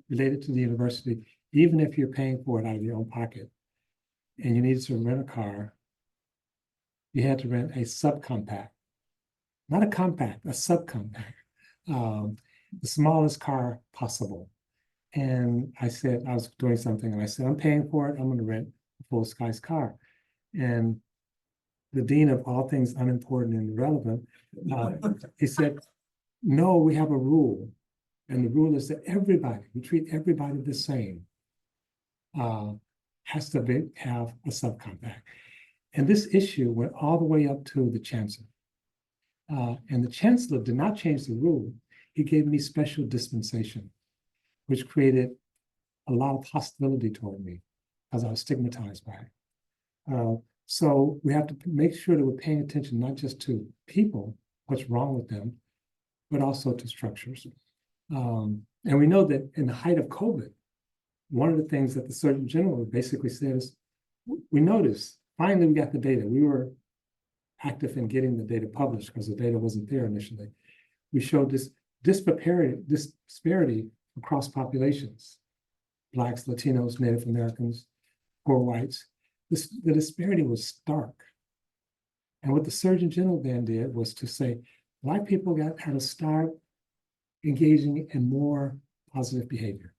related to the university, even if you're paying for it out of your own pocket, and you needed to rent a car, you had to rent a subcompact, not a compact, a subcompact, the smallest car possible. And I said, I was doing something, and I said, I'm paying for it, I'm going to rent a full-size car. And the dean of all things unimportant and irrelevant, he said, no, we have a rule. And the rule is that everybody, we treat everybody the same, has to have a subcompact. And this issue went all the way up to the chancellor. And the chancellor did not change the rule. He gave me special dispensation, which created a lot of hostility toward me because I was stigmatized by it. So we have to make sure that we're paying attention not just to people, what's wrong with them, but also to structures. And we know that in the height of COVID, one of the things that the Surgeon General basically said is, we noticed, finally we got the data. We were active in getting the data published because the data wasn't there initially. We showed this disparity across populations, Blacks, Latinos, Native Americans, poor whites. The disparity was stark. And what the Surgeon General then did was to say, Black people had to start engaging in more positive behavior.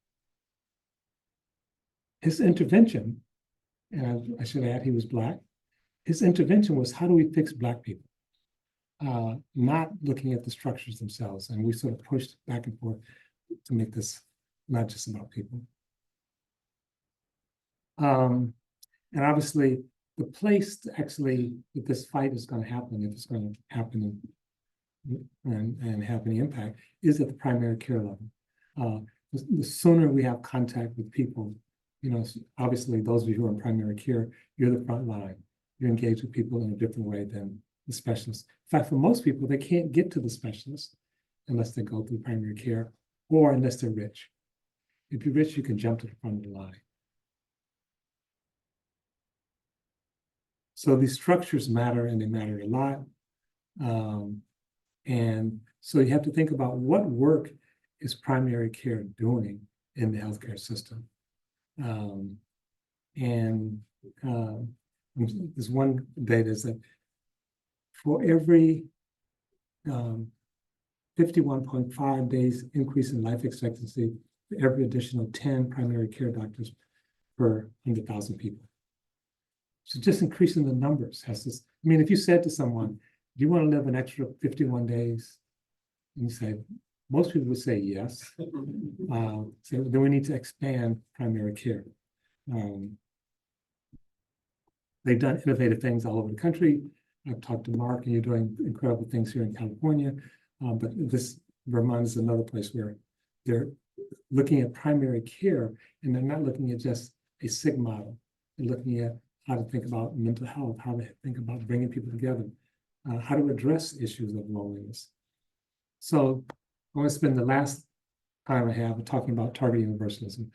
His intervention, and I should add he was Black, his intervention was, how do we fix Black people? not looking at the structures themselves. And we sort of pushed back and forth to make this not just about people. And obviously, the place to actually that this fight is going to happen, if it's going to happen and have any impact, is at the primary care level. The sooner we have contact with people, obviously those of you who are in primary care, you're the front line. You're engaged with people in a different way than the specialists. In fact, for most people, they can't get to the specialist unless they go through primary care or unless they're rich. If you're rich, you can jump to the front of the line. So these structures matter, and they matter a lot. And so you have to think about what work is primary care doing in the healthcare system. There's one data is that for every 51.5 days increase in life expectancy, for every additional 10 primary care doctors per 100,000 people. So just increasing the numbers has this. I mean, if you said to someone, do you want to live an extra 51 days? And you say, most people would say yes. So then we need to expand primary care. They've done innovative things all over the country. I've talked to Mark, and you're doing incredible things here in California. But Vermont is another place where they're looking at primary care, and they're not looking at just a SIG model. They're looking at how to think about mental health, how to think about bringing people together, how to address issues of loneliness. So I want to spend the last time I have talking about target universalism.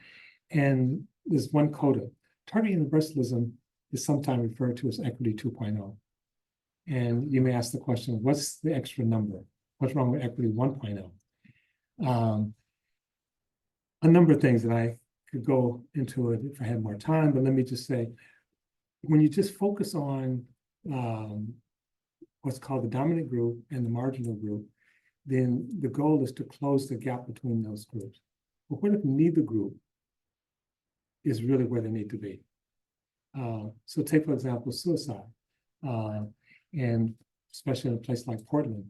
And there's one coda. Target universalism is sometimes referred to as equity 2.0. And you may ask the question, what's the extra number? What's wrong with equity 1.0? A number of things, and I could go into it if I had more time, but let me just say, when you just focus on what's called the dominant group and the marginal group, then the goal is to close the gap between those groups. But what if neither group is really where they need to be? So take, for example, suicide. And especially in a place like Portland,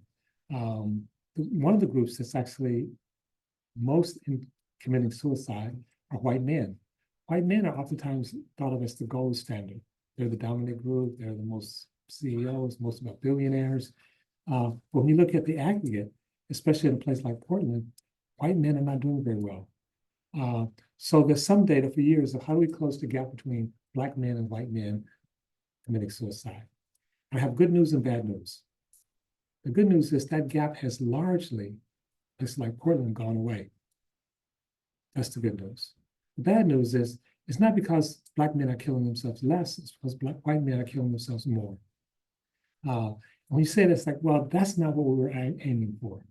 one of the groups that's actually most in committing suicide are white men. White men are oftentimes thought of as the gold standard. They're the dominant group, they're the most CEOs, most about billionaires. But when you look at the aggregate, especially in a place like Portland, white men are not doing very well. So there's some data for years of how do we close the gap between Black men and white men committing suicide. I have good news and bad news. The good news is that gap has largely, just like Portland, gone away. That's the good news. The bad news is it's not because Black men are killing themselves less, it's because white men are killing themselves more. When you say this, like, well, that's not what we were aiming for.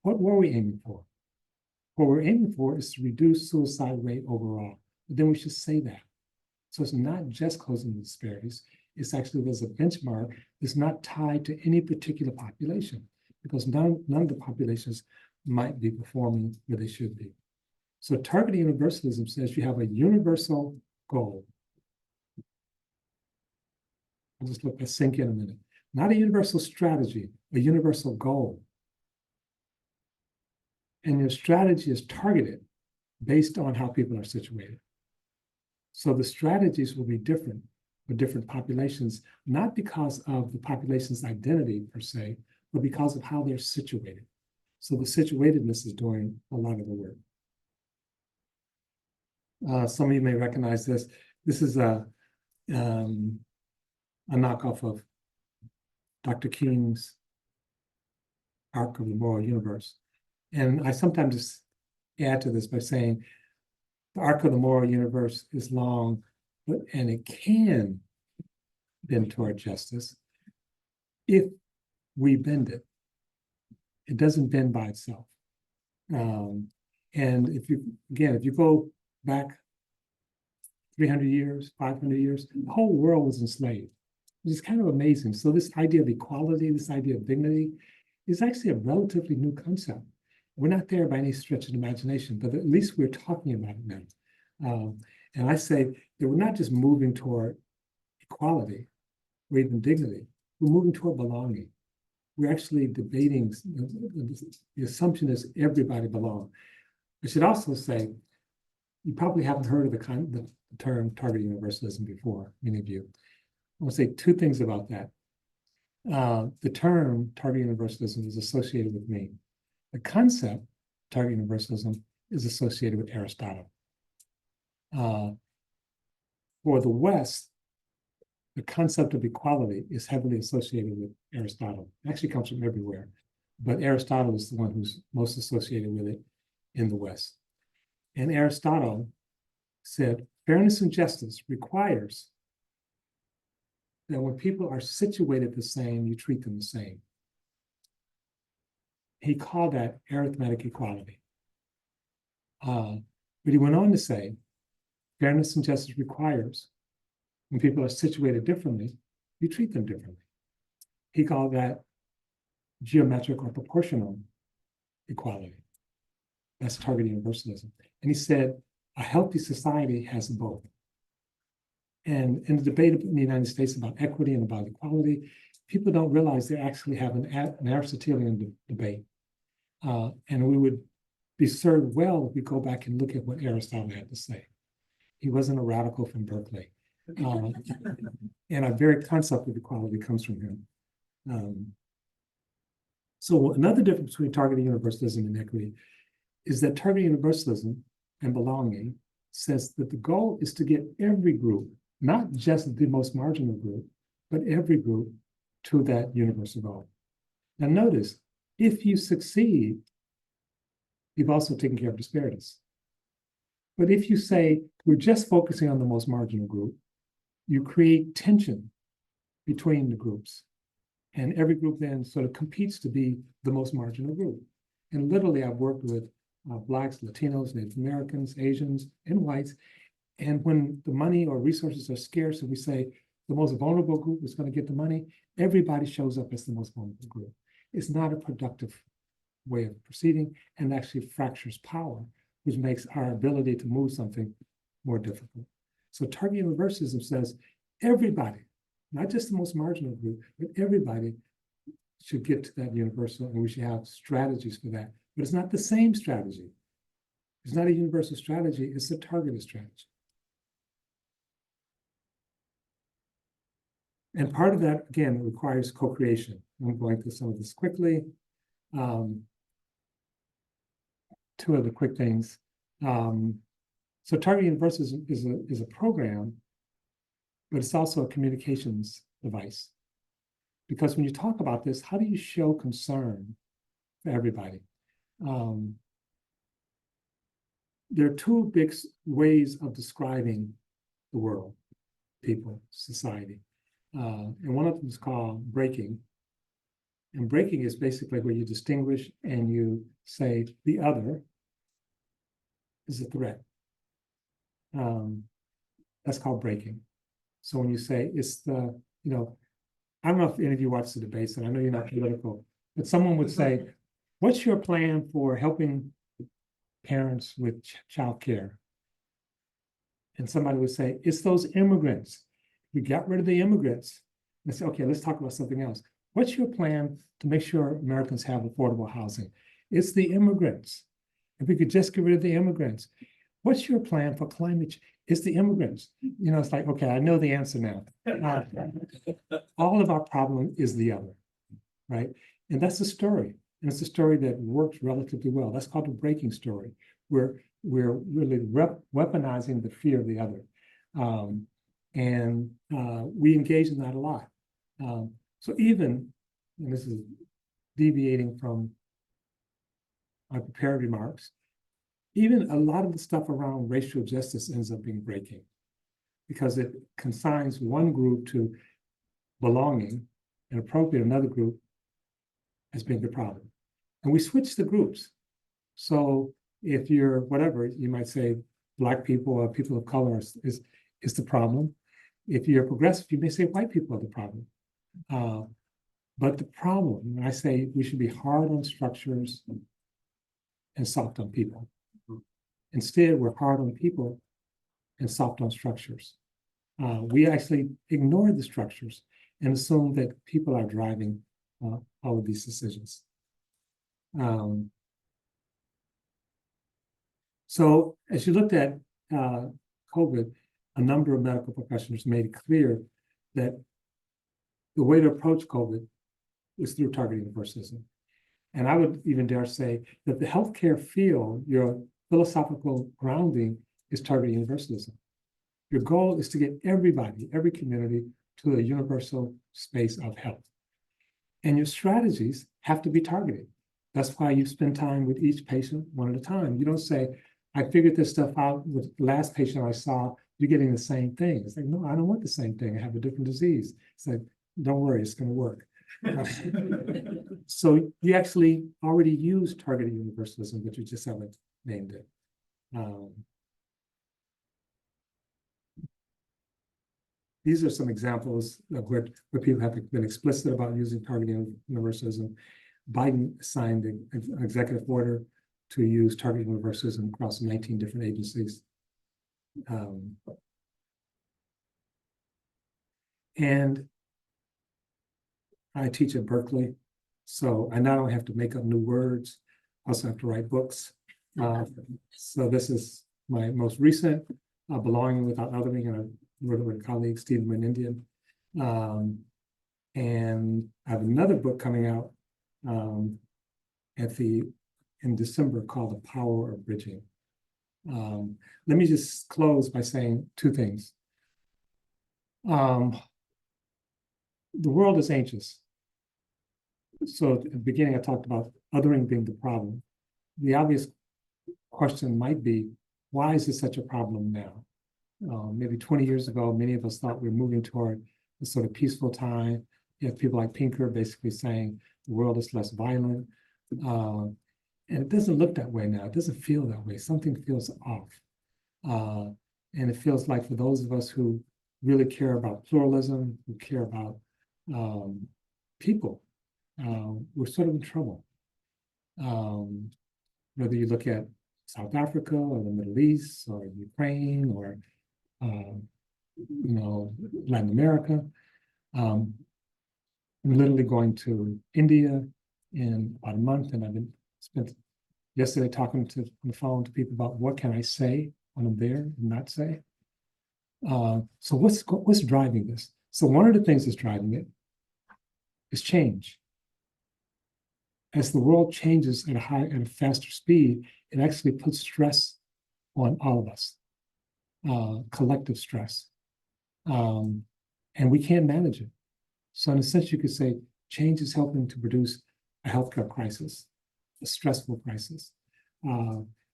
What were we aiming for? What we're aiming for is to reduce suicide rate overall. But then we should say that. So it's not just closing the disparities. It's actually, there's a benchmark that's not tied to any particular population, because none of the populations might be performing where they should be. So target universalism says you have a universal goal. I'll just let that sink in a minute. Not a universal strategy, a universal goal. And your strategy is targeted based on how people are situated. So the strategies will be different for different populations, not because of the population's identity per se, but because of how they're situated. So the situatedness is doing a lot of the work. Some of you may recognize this. This is a knockoff of Dr. King's Arc of the Moral Universe. And I sometimes just add to this by saying the arc of the moral universe is long, and it can bend toward justice if we bend it. It doesn't bend by itself. And if you go back 300 years, 500 years, the whole world was enslaved, which is kind of amazing. So this idea of equality, this idea of dignity is actually a relatively new concept. We're not there by any stretch of the imagination, but at least we're talking about it now. And I say that we're not just moving toward equality or even dignity, we're moving toward belonging. we're actually debating, the assumption is everybody belongs. I should also say, you probably haven't heard of the term target universalism before, many of you. I want to say two things about that. The term target universalism is associated with me. The concept target universalism is associated with Aristotle. For the West, the concept of equality is heavily associated with Aristotle. It actually comes from everywhere, but Aristotle is the one who's most associated with it in the West. And Aristotle said, fairness and justice requires that when people are situated the same, you treat them the same. He called that arithmetic equality. But he went on to say, fairness and justice requires when people are situated differently, you treat them differently. He called that geometric or proportional equality. That's target universalism. And he said, a healthy society has both. And in the debate in the United States about equity and about equality, people don't realize they actually have an Aristotelian debate. And we would be served well if we go back and look at what Aristotle had to say. He wasn't a radical from Berkeley. And our very concept of equality comes from him. So another difference between targeted universalism and equity is that targeted universalism and belonging says that the goal is to get every group, not just the most marginal group, but every group to that universal goal. Now notice, if you succeed, you've also taken care of disparities. But if you say, we're just focusing on the most marginal group, you create tension between the groups. And every group then sort of competes to be the most marginal group. And literally, I've worked with Blacks, Latinos, Native Americans, Asians, and whites. And when the money or resources are scarce and we say the most vulnerable group is going to get the money, everybody shows up as the most vulnerable group. It's not a productive way of proceeding and actually fractures power, which makes our ability to move something more difficult. So target universalism says everybody, not just the most marginal group, but everybody should get to that universal, and we should have strategies for that. But it's not the same strategy. It's not a universal strategy, it's a targeted strategy. And part of that, again, requires co-creation. I'm going through some of this quickly. Two other quick things. So target universalism is a program, but it's also a communications device. Because when you talk about this, how do you show concern for everybody? There are two big ways of describing the world, people, society. And one of them is called breaking. And breaking is basically where you distinguish and you say the other is a threat. That's called breaking. So when you say it's the, I don't know if any of you watch the debates, and I know you're not political, but someone would say, what's your plan for helping parents with child care? And somebody would say, it's those immigrants. We got rid of the immigrants. And they say, okay, let's talk about something else. What's your plan to make sure Americans have affordable housing? It's the immigrants. If we could just get rid of the immigrants. What's your plan for climate change? It's the immigrants. It's like, okay, I know the answer now. All of our problem is the other, right? And that's the story. And it's a story that works relatively well. That's called a breaking story, where we're really weaponizing the fear of the other. And we engage in that a lot. So even, and this is deviating from my prepared remarks, even a lot of the stuff around racial justice ends up being breaking because it consigns one group to belonging and appropriate another group as being the problem. And we switch the groups. So if you're whatever, you might say Black people or people of color is the problem. If you're progressive, you may say white people are the problem. But the problem, when I say we should be hard on structures and soft on people. Instead, we're hard on people and soft on structures. We actually ignore the structures and assume that people are driving all all of these decisions. So as you looked at COVID, a number of medical professionals made it clear that the way to approach COVID is through targeted universalism. And I would even dare say that the healthcare field, your philosophical grounding is targeted universalism. Your goal is to get everybody, every community, to a universal space of health. And your strategies have to be targeted. That's why you spend time with each patient one at a time. You don't say, I figured this stuff out with the last patient I saw, you're getting the same thing. It's like, no, I don't want the same thing. I have a different disease. It's like, don't worry, it's going to work. So you actually already use targeted universalism, but you just haven't named it. These are some examples of where people have been explicit about using targeted universalism. Biden signed an executive order to use targeted universalism across 19 different agencies. And I teach at Berkeley, so I not only have to make up new words, I also have to write books. So this is my most recent, Belonging Without Othering, and I wrote it with a colleague, Stephen Indian. And I have another book coming out in December called The Power of Bridging. Let me just close by saying two things. The world is anxious. So at the beginning, I talked about othering being the problem. The obvious question might be, why is this such a problem now? Maybe 20 years ago, many of us thought we were moving toward a sort of peaceful time. You have people like Pinker basically saying the world is less violent. And it doesn't look that way now. It doesn't feel that way. Something feels off. And it feels like for those of us who really care about pluralism, who care about people, we're sort of in trouble. Whether you look at South Africa or the Middle East or Ukraine or Latin America. I'm literally going to India in about a month, and I've been spent yesterday talking on the phone to people about what can I say when I'm there and not say. So what's driving this? So one of the things that's driving it is change. As the world changes at a faster speed, it actually puts stress on all of us, collective stress. And we can't manage it. So in a sense, you could say change is helping to produce a healthcare crisis, a stressful crisis.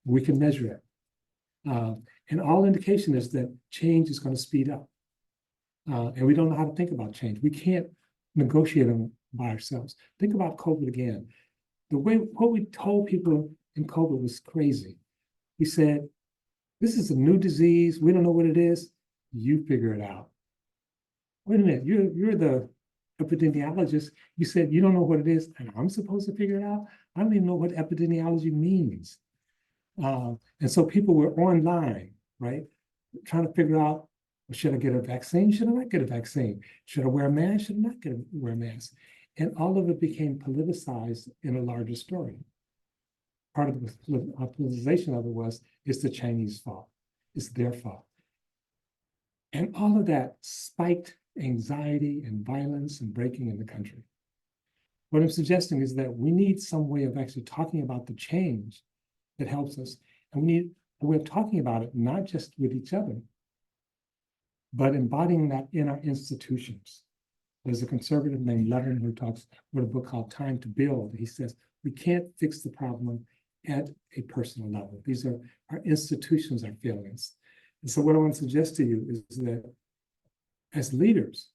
We can measure it. And all indication is that change is going to speed up. And we don't know how to think about change. We can't negotiate them by ourselves. Think about COVID again. What we told people in COVID was crazy. We said, this is a new disease. We don't know what it is. You figure it out. Wait a minute, you're the epidemiologist. You said you don't know what it is, and I'm supposed to figure it out? I don't even know what epidemiology means. And so people were online, right? Trying to figure out, well, should I get a vaccine? Should I not get a vaccine? Should I wear a mask? Should I not wear a mask? And all of it became politicized in a larger story. Part of the politicization of it it's the Chinese fault. It's their fault. And all of that spiked anxiety and violence and breaking in the country. What I'm suggesting is that we need some way of actually talking about the change that helps us. And we need a way of talking about it, not just with each other, but embodying that in our institutions. There's a conservative named Levin who wrote a book called Time to Build. He says, we can't fix the problem at a personal level. These are our institutions, our feelings. And so what I want to suggest to you is that as leaders,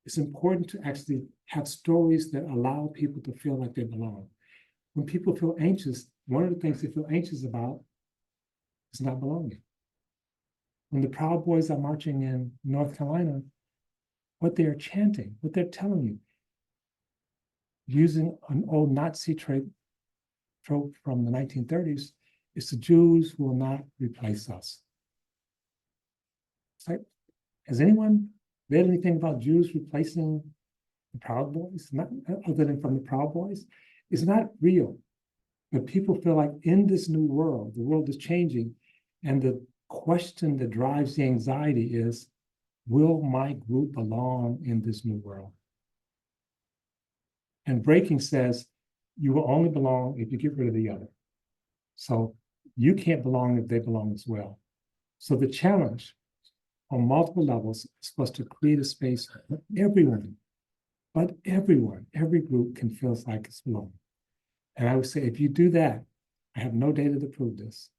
it's important to actually have stories that allow people to feel like they belong. When people feel anxious, one of the things they feel anxious about is not belonging. When the Proud Boys are marching in North Carolina, what they are chanting, what they're telling you, using an old Nazi trope from the 1930s, is the Jews will not replace us. It's like, has anyone read anything about Jews replacing the Proud Boys, not other than from the Proud Boys, is not real. But people feel like in this new world, the world is changing, and the question that drives the anxiety is, will my group belong in this new world? And breaking says, you will only belong if you get rid of the other. So you can't belong if they belong as well. So the challenge on multiple levels is for us to create a space for everyone, but everyone, every group can feel like it's belonging. And I would say, if you do that, I have no data to prove this,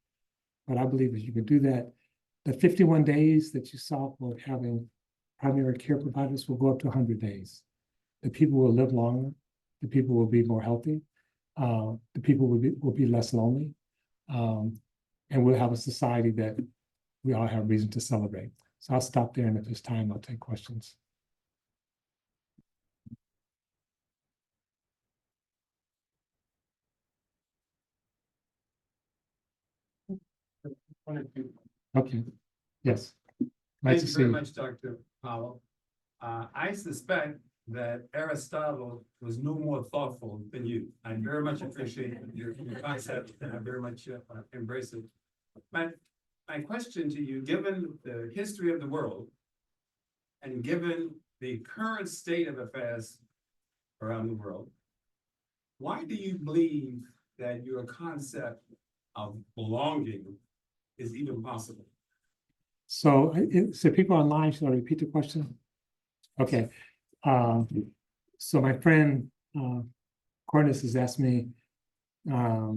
but I believe if you can do that, the 51 days that you saw for having primary care providers will go up to 100 days. The people will live longer, the people will be more healthy, the people will be less lonely, and we'll have a society that we all have reason to celebrate. So I'll stop there, and if there's time, I'll take questions. Okay, yes. Nice Thank to you see very you. much, Dr. Powell. I suspect that Aristotle was no more thoughtful than you. I very much appreciate your concept, and I very much embrace it. My question to you, given the history of the world and given the current state of affairs around the world, why do you believe that your concept of belonging is even possible? So, so people online, should I repeat the question? Okay. So my friend Cornus has asked me, why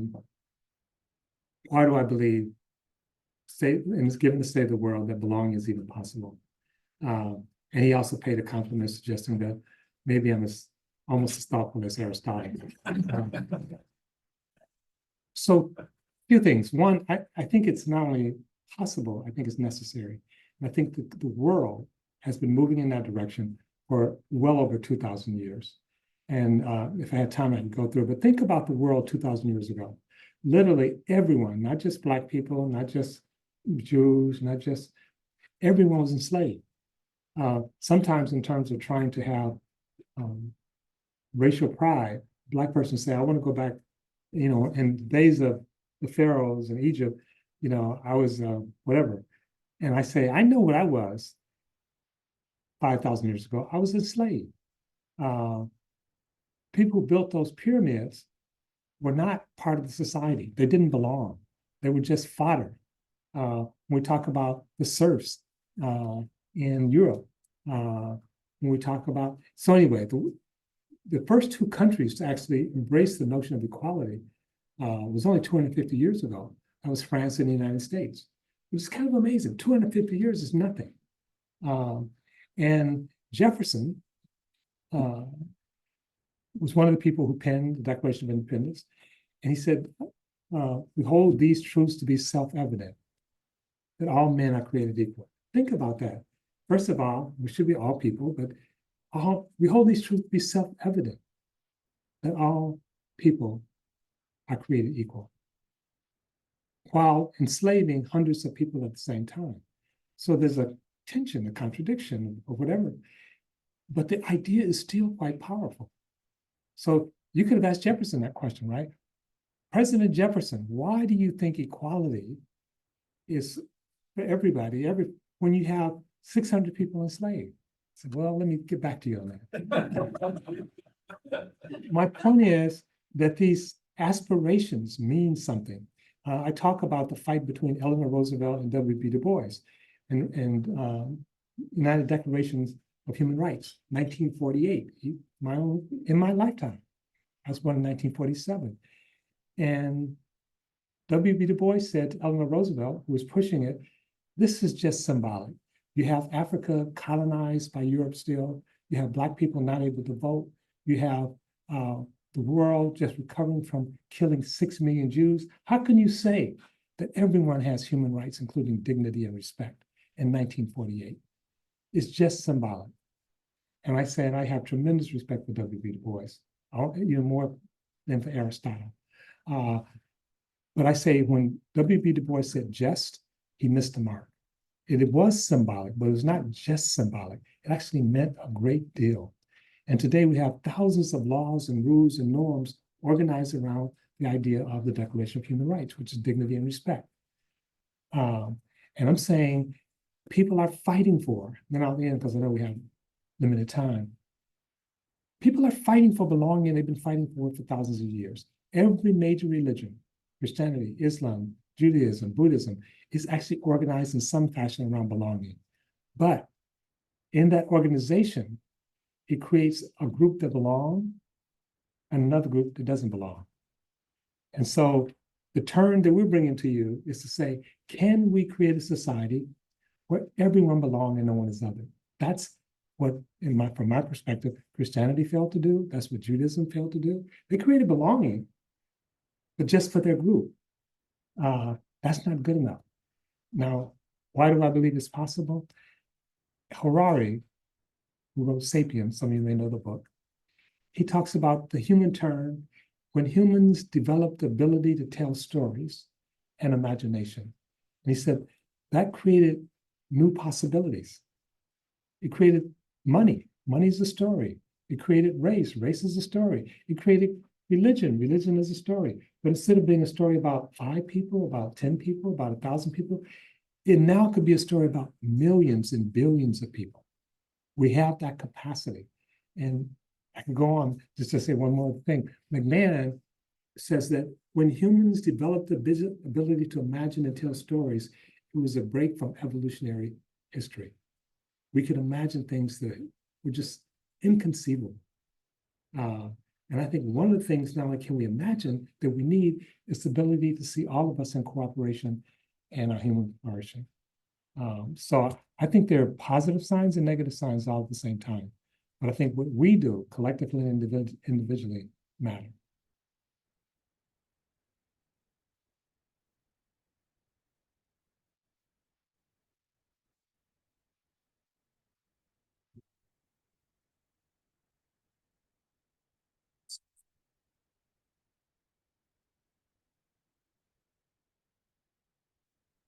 do I believe, given the state of the world, that belonging is even possible? And he also paid a compliment suggesting that maybe I'm almost as thoughtful as Aristotle. So a few things. One, I think it's not only possible, I think it's necessary. And I think that the world has been moving in that direction for well over 2,000 years. And if I had time, I could go through it. But think about the world 2,000 years ago. Literally everyone, not just Black people, not just Jews, not just, everyone was enslaved. Sometimes in terms of trying to have racial pride, Black persons say, I want to go back, you know, in the days of the pharaohs in Egypt, you know, I was whatever. And I say, I know what I was 5,000 years ago. I was enslaved. People who built those pyramids were not part of the society. They didn't belong. They were just fodder. When we talk about the serfs in Europe, when we talk about, so anyway, the first two countries to actually embrace the notion of equality was only 250 years ago. That was France and the United States. It was kind of amazing. 250 years is nothing. And Jefferson was one of the people who penned the Declaration of Independence. And he said, we hold these truths to be self-evident, that all men are created equal. Think about that. First of all, we should be all people, but we hold these truths to be self-evident, that all people are created equal, while enslaving hundreds of people at the same time. So there's a tension, a contradiction, or whatever. But the idea is still quite powerful. So you could have asked Jefferson that question, right? President Jefferson, why do you think equality is for everybody, when you have 600 people enslaved? I said, well, let me get back to you on that. My point is that these aspirations mean something. I talk about the fight between Eleanor Roosevelt and W.B. Du Bois and United Declarations of Human Rights, 1948, in my lifetime. I was born in 1947. And W.B. Du Bois said to Eleanor Roosevelt, who was pushing it, this is just symbolic. You have Africa colonized by Europe still. You have Black people not able to vote. You have the world just recovering from killing 6 million Jews. How can you say that everyone has human rights, including dignity and respect, in 1948? It's just symbolic. And I said, I have tremendous respect for W.B. Du Bois, even more than for Aristotle. But I say when W.B. Du Bois said just, he missed the mark. It was symbolic, but it was not just symbolic. It actually meant a great deal. And today we have thousands of laws and rules and norms organized around the idea of the Declaration of Human Rights, which is dignity and respect. And I'm saying people are fighting for, then I'll end because I know we have limited time. People are fighting for belonging. They've been fighting for it for thousands of years. Every major religion, Christianity, Islam, Judaism, Buddhism, is actually organized in some fashion around belonging. But in that organization, it creates a group that belongs and another group that doesn't belong. And so the turn that we're bringing to you is to say, can we create a society where everyone belongs and no one is other? That's what, from my perspective, Christianity failed to do. That's what Judaism failed to do. They created belonging, but just for their group. That's not good enough. Now, why do I believe it's possible? Harari, who wrote *Sapiens*, some of you may know the book, he talks about the human turn when humans developed the ability to tell stories and imagination. And he said that created new possibilities. It created money. Money is a story. It created race. Race is a story. It created religion. Religion is a story. But instead of being a story about 5 people, about 10 people, about 1,000 people, it now could be a story about millions and billions of people. We have that capacity. And I can go on just to say one more thing. McMahon says that when humans developed the ability to imagine and tell stories, it was a break from evolutionary history. We could imagine things that were just inconceivable. And I think one of the things not only can we imagine that we need is the ability to see all of us in cooperation and our human flourishing. So I think there are positive signs and negative signs all at the same time. But I think what we do collectively and individually matter.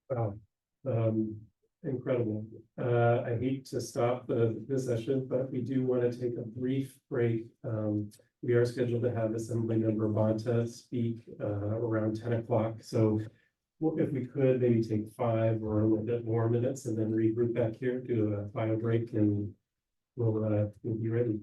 Wow. Incredible. I hate to stop the session, but we do want to take a brief break. We are scheduled to have Assemblymember Bonta speak around 10 o'clock. So if we could maybe take 5 or a little bit more minutes and then regroup back here, do a final break, and we'll be ready.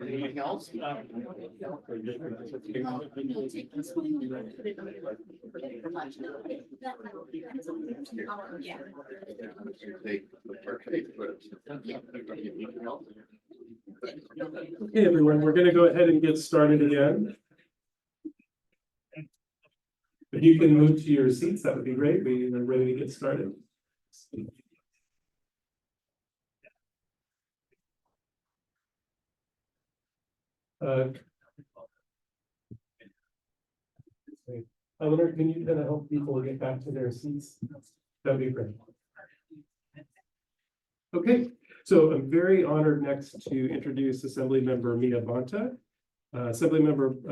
Anything else? Okay, everyone, we're going to go ahead and get started again. If you can move to your seats, that would be great. We are ready to get started. Eleanor, can you kind of help people get back to their seats? That'd be great. Okay, so I'm very honored next to introduce Assemblymember Mia Bonta. Assemblymember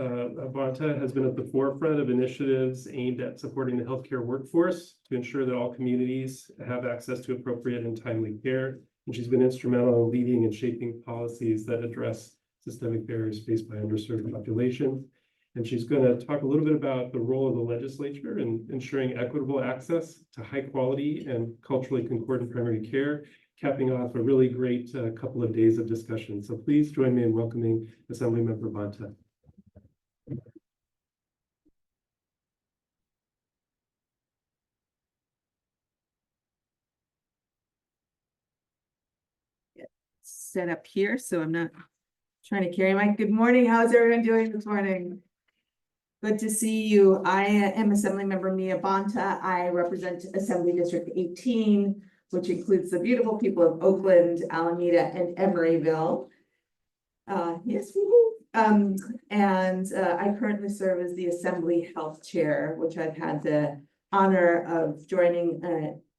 Bonta has been at the forefront of initiatives aimed at supporting the healthcare workforce to ensure that all communities have access to appropriate and timely care. And she's been instrumental in leading and shaping policies that address systemic barriers faced by underserved populations. And she's going to talk a little bit about the role of the legislature in ensuring equitable access to high quality and culturally concordant primary care, capping off a really great couple of days of discussion. So please join me in welcoming Assemblymember Bonta. Set up here, so I'm not trying to carry my, good morning, how's everyone doing this morning? Good to see you. I am Assemblymember Mia Bonta. I represent Assembly District 18, which includes the beautiful people of Oakland, Alameda, and Emeryville. Yes, I currently serve as the Assembly Health Chair, which I've had the honor of joining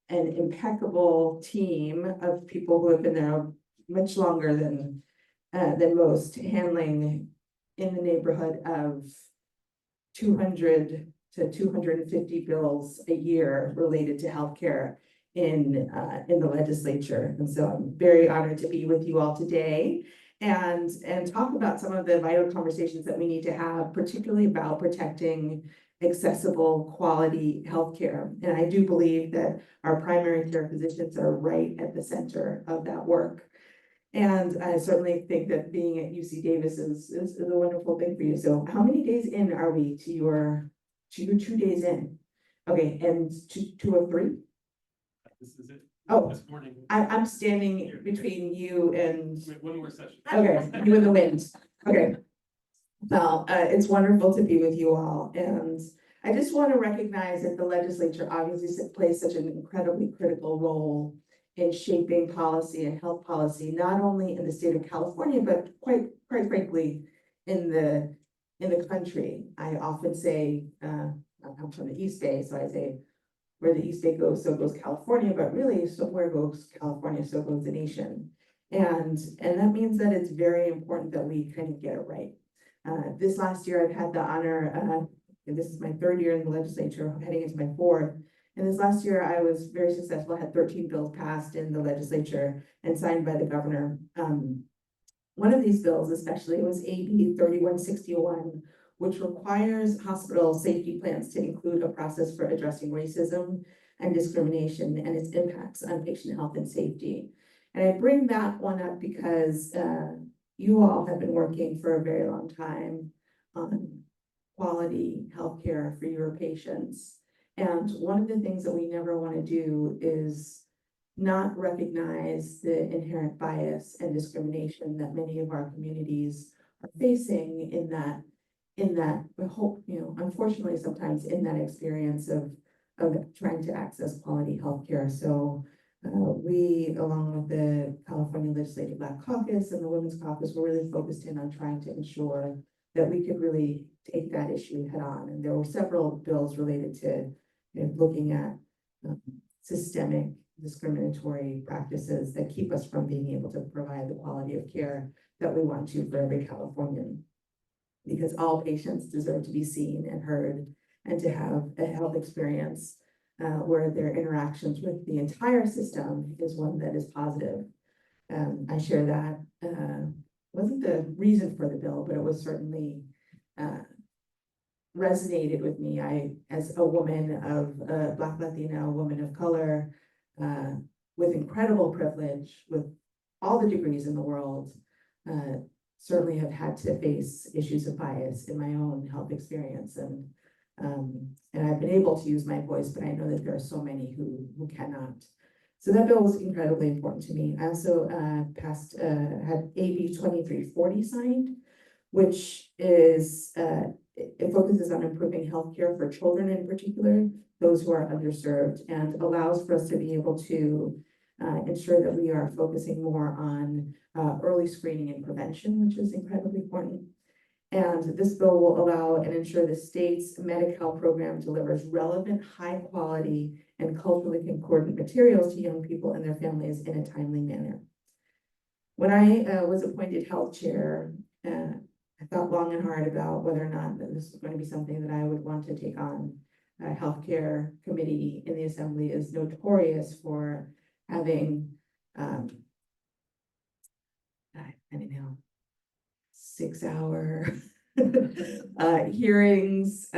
an impeccable team of people who have been there much longer than most, handling in the neighborhood of 200 to 250 bills a year related to healthcare in the legislature. And so I'm very honored to be with you all today and talk about some of the vital conversations that we need to have, particularly about protecting accessible quality healthcare. And I do believe that our primary care physicians are right at the center of that work. And I certainly think that being at UC Davis is a wonderful thing for you. So how many days in are we to your 2 days in? Okay, and two or three? This is it. Oh, This morning. I'm standing between you and, One more session. okay, you and the wind. Okay. Well, it's wonderful to be with you all. And I just want to recognize that the legislature obviously plays such an incredibly critical role in shaping policy and health policy, not only in the state of California, but quite frankly, in the country. I often say, I'm from the East Bay, so I say, where the East Bay goes, so goes California, but really, somewhere goes California, so goes the nation. And that means that it's very important that we kind of get it right. This last year, I've had the honor, and this is my 3rd year in the legislature, heading into my 4th. And this last year, I was very successful. I had 13 bills passed in the legislature and signed by the governor. One of these bills especially was AB 3161, which requires hospital safety plans to include a process for addressing racism and discrimination and its impacts on patient health and safety. And I bring that one up because you all have been working for a very long time on quality healthcare for your patients. And one of the things that we never want to do is not recognize the inherent bias and discrimination that many of our communities are facing in that unfortunately, sometimes in that experience of trying to access quality healthcare. So we, along with the California Legislative Black Caucus and the Women's Caucus, were really focused in on trying to ensure that we could really take that issue head on. And there were several bills related to looking at systemic discriminatory practices that keep us from being able to provide the quality of care that we want to for every Californian. Because all patients deserve to be seen and heard and to have a health experience where their interactions with the entire system is one that is positive. I share that wasn't the reason for the bill, but it was certainly resonated with me. As a woman of, Black Latina, woman of color, with incredible privilege, with all the degrees in the world, certainly have had to face issues of bias in my own health experience. And I've been able to use my voice, but I know that there are so many who cannot. So that bill was incredibly important to me. I also had AB 2340 signed, which is, it focuses on improving healthcare for children in particular, those who are underserved, and allows for us to be able to ensure that we are focusing more on early screening and prevention, which is incredibly important. And this bill will allow and ensure the state's Medi-Cal program delivers relevant, high quality, and culturally concordant materials to young people and their families in a timely manner. When I was appointed health chair, I thought long and hard about whether or not this was going to be something that I would want to take on. Healthcare committee in the Assembly is notorious for having, I don't know, 6-hour hearings.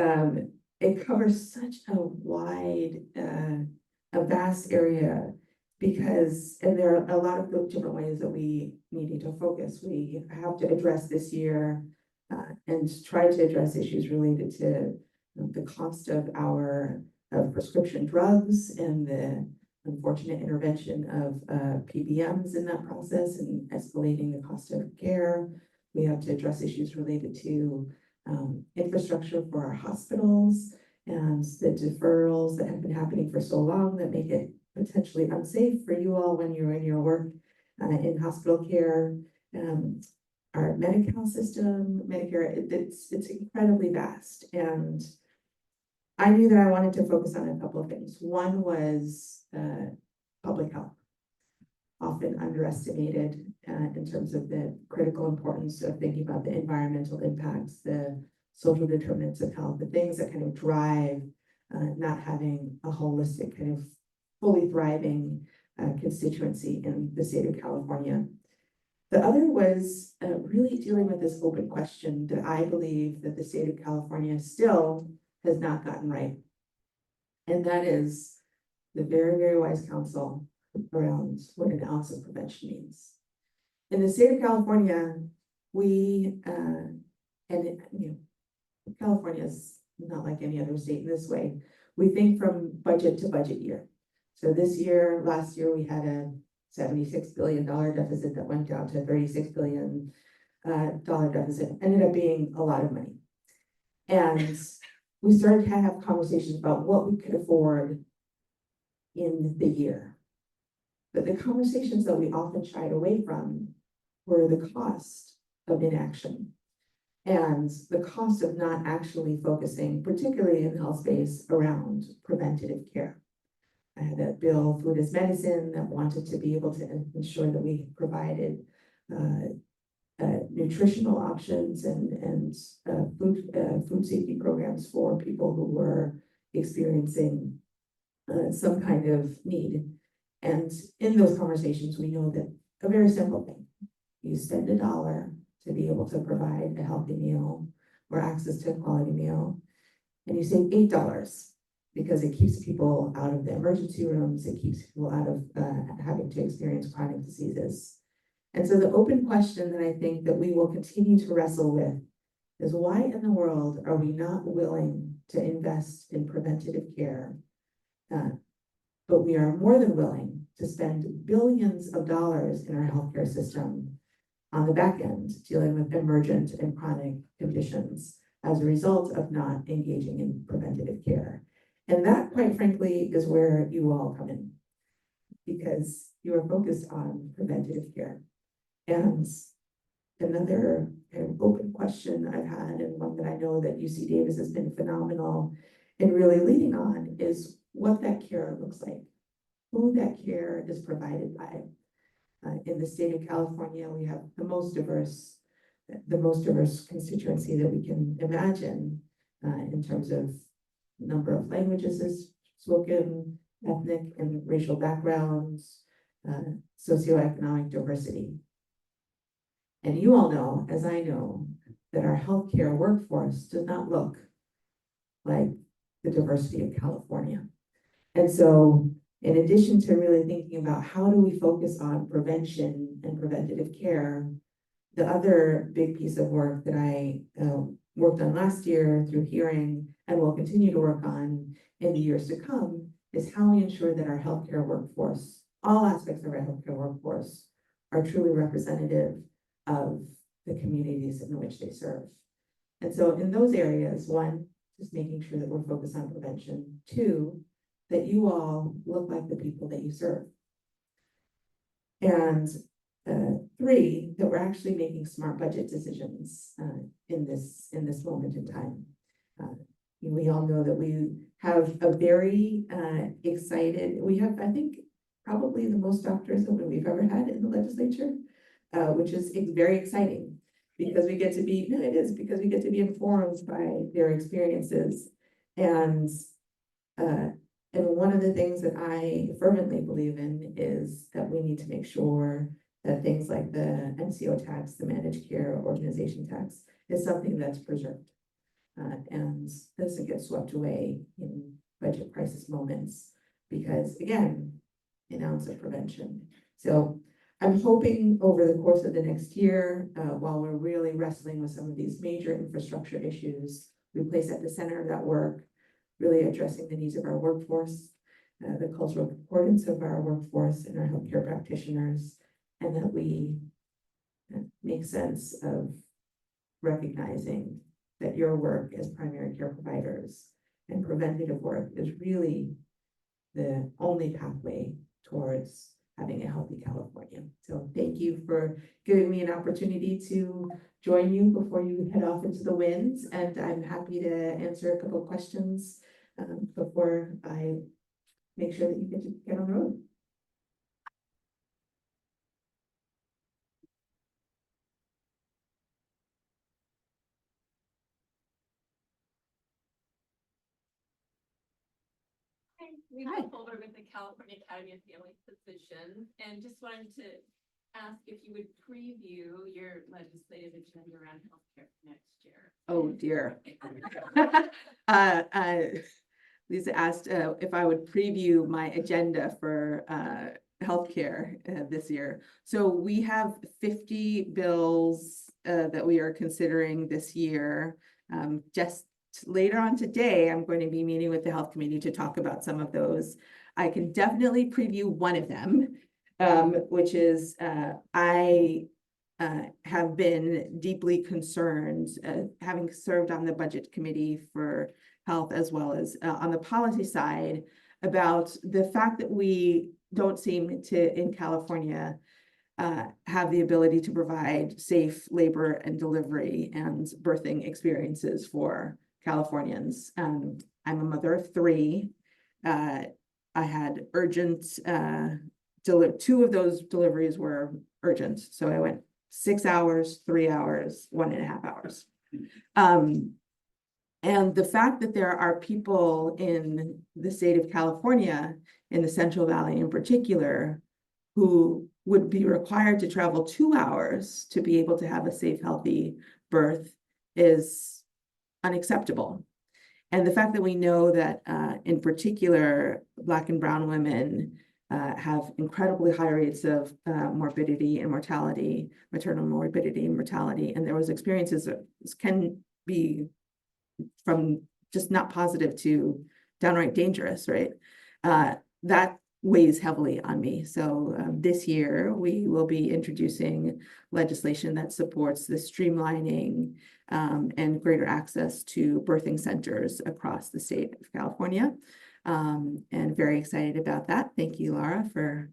It covers such a wide, a vast area because, and there are a lot of different ways that we need to focus. We have to address this year and try to address issues related to the cost of our prescription drugs and the unfortunate intervention of PBMs in that process and escalating the cost of care. We have to address issues related to infrastructure for our hospitals and the deferrals that have been happening for so long that make it potentially unsafe for you all when you're in your work in hospital care. Our Medi-Cal system, Medicare, it's incredibly vast. And I knew that I wanted to focus on a couple of things. One was public health, often underestimated in terms of the critical importance of thinking about the environmental impacts, the social determinants of health, the things that kind of drive not having a holistic, kind of fully thriving constituency in the state of California. The other was really dealing with this open question that I believe that the state of California still has not gotten right. And that is the very, very wise counsel around what an ounce of prevention means. In the state of California, we, California is not like any other state in this way. We think from budget to budget year. So this year, last year, we had a $76 billion deficit that went down to $36 billion deficit, ended up being a lot of money. And we started to have conversations about what we could afford in the year. But the conversations that we often shied away from were the cost of inaction and the cost of not actually focusing, particularly in the health space, around preventative care. I had that bill, Food as Medicine, that wanted to be able to ensure that we provided nutritional options and food safety programs for people who were experiencing some kind of need. And in those conversations, we know that a very simple thing, you spend $1 to be able to provide a healthy meal or access to a quality meal, and you save $8 because it keeps people out of the emergency rooms, it keeps people out of having to experience chronic diseases. And so the open question that I think that we will continue to wrestle with is why in the world are we not willing to invest in preventative care, but we are more than willing to spend billions of dollars in our healthcare system on the back end, dealing with emergent and chronic conditions as a result of not engaging in preventative care. And that, quite frankly, is where you all come in, because you are focused on preventative care. And another kind of open question I've had, and one that I know that UC Davis has been phenomenal in really leading on, is what that care looks like, who that care is provided by. In the state of California, we have the most diverse constituency that we can imagine in terms of number of languages spoken, ethnic and racial backgrounds, socioeconomic diversity. And you all know, as I know, that our healthcare workforce does not look like the diversity of California. And so in addition to really thinking about how do we focus on prevention and preventative care, the other big piece of work that I worked on last year through hearing and will continue to work on in the years to come is how we ensure that our healthcare workforce, all aspects of our healthcare workforce, are truly representative of the communities in which they serve. And so in those areas, one, just making sure that we're focused on prevention. Two, that you all look like the people that you serve. And three, that we're actually making smart budget decisions in this moment in time. We all know that we have a very excited, we have, I think, probably the most doctors that we've ever had in the legislature, which is very exciting because we get to be, no, it is because we get to be informed by their experiences. And one of the things that I fervently believe in is that we need to make sure that things like the MCO tax, the managed care organization tax, is something that's preserved and doesn't get swept away in budget crisis moments because, again, an ounce of prevention. So I'm hoping over the course of the next year, while we're really wrestling with some of these major infrastructure issues, we place at the center of that work, really addressing the needs of our workforce, the cultural importance of our workforce and our healthcare practitioners, and that we make sense of recognizing that your work as primary care providers and preventative work is really the only pathway towards having a healthy California. So thank you for giving me an opportunity to join you before you head off into the winds. And I'm happy to answer a couple of questions before I make sure that you get on the road. We Hi. have a folder with the California Academy of Family Physicians and just wanted to ask if you would preview your legislative agenda around healthcare next year. Oh dear. Lisa asked if I would preview my agenda for healthcare this year. So we have 50 bills that we are considering this year. Just later on today, I'm going to be meeting with the Health Committee to talk about some of those. I can definitely preview one of them, which is I have been deeply concerned, having served on the Budget Committee for Health as well as on the policy side, about the fact that we don't seem to, in California, have the ability to provide safe labor and delivery and birthing experiences for Californians. I'm a mother of 3. I had urgent, 2 of those deliveries were urgent. So I went 6 hours, 3 hours, 1.5 hours. And the fact that there are people in the state of California, in the Central Valley in particular, who would be required to travel 2 hours to be able to have a safe, healthy birth is unacceptable. And the fact that we know that in particular, Black and brown women have incredibly high rates of morbidity and mortality, maternal morbidity and mortality. And there was experiences that can be from just not positive to downright dangerous, right? That weighs heavily on me. So this year, we will be introducing legislation that supports the streamlining and greater access to birthing centers across the state of California. And very excited about that. Thank you, Laura, for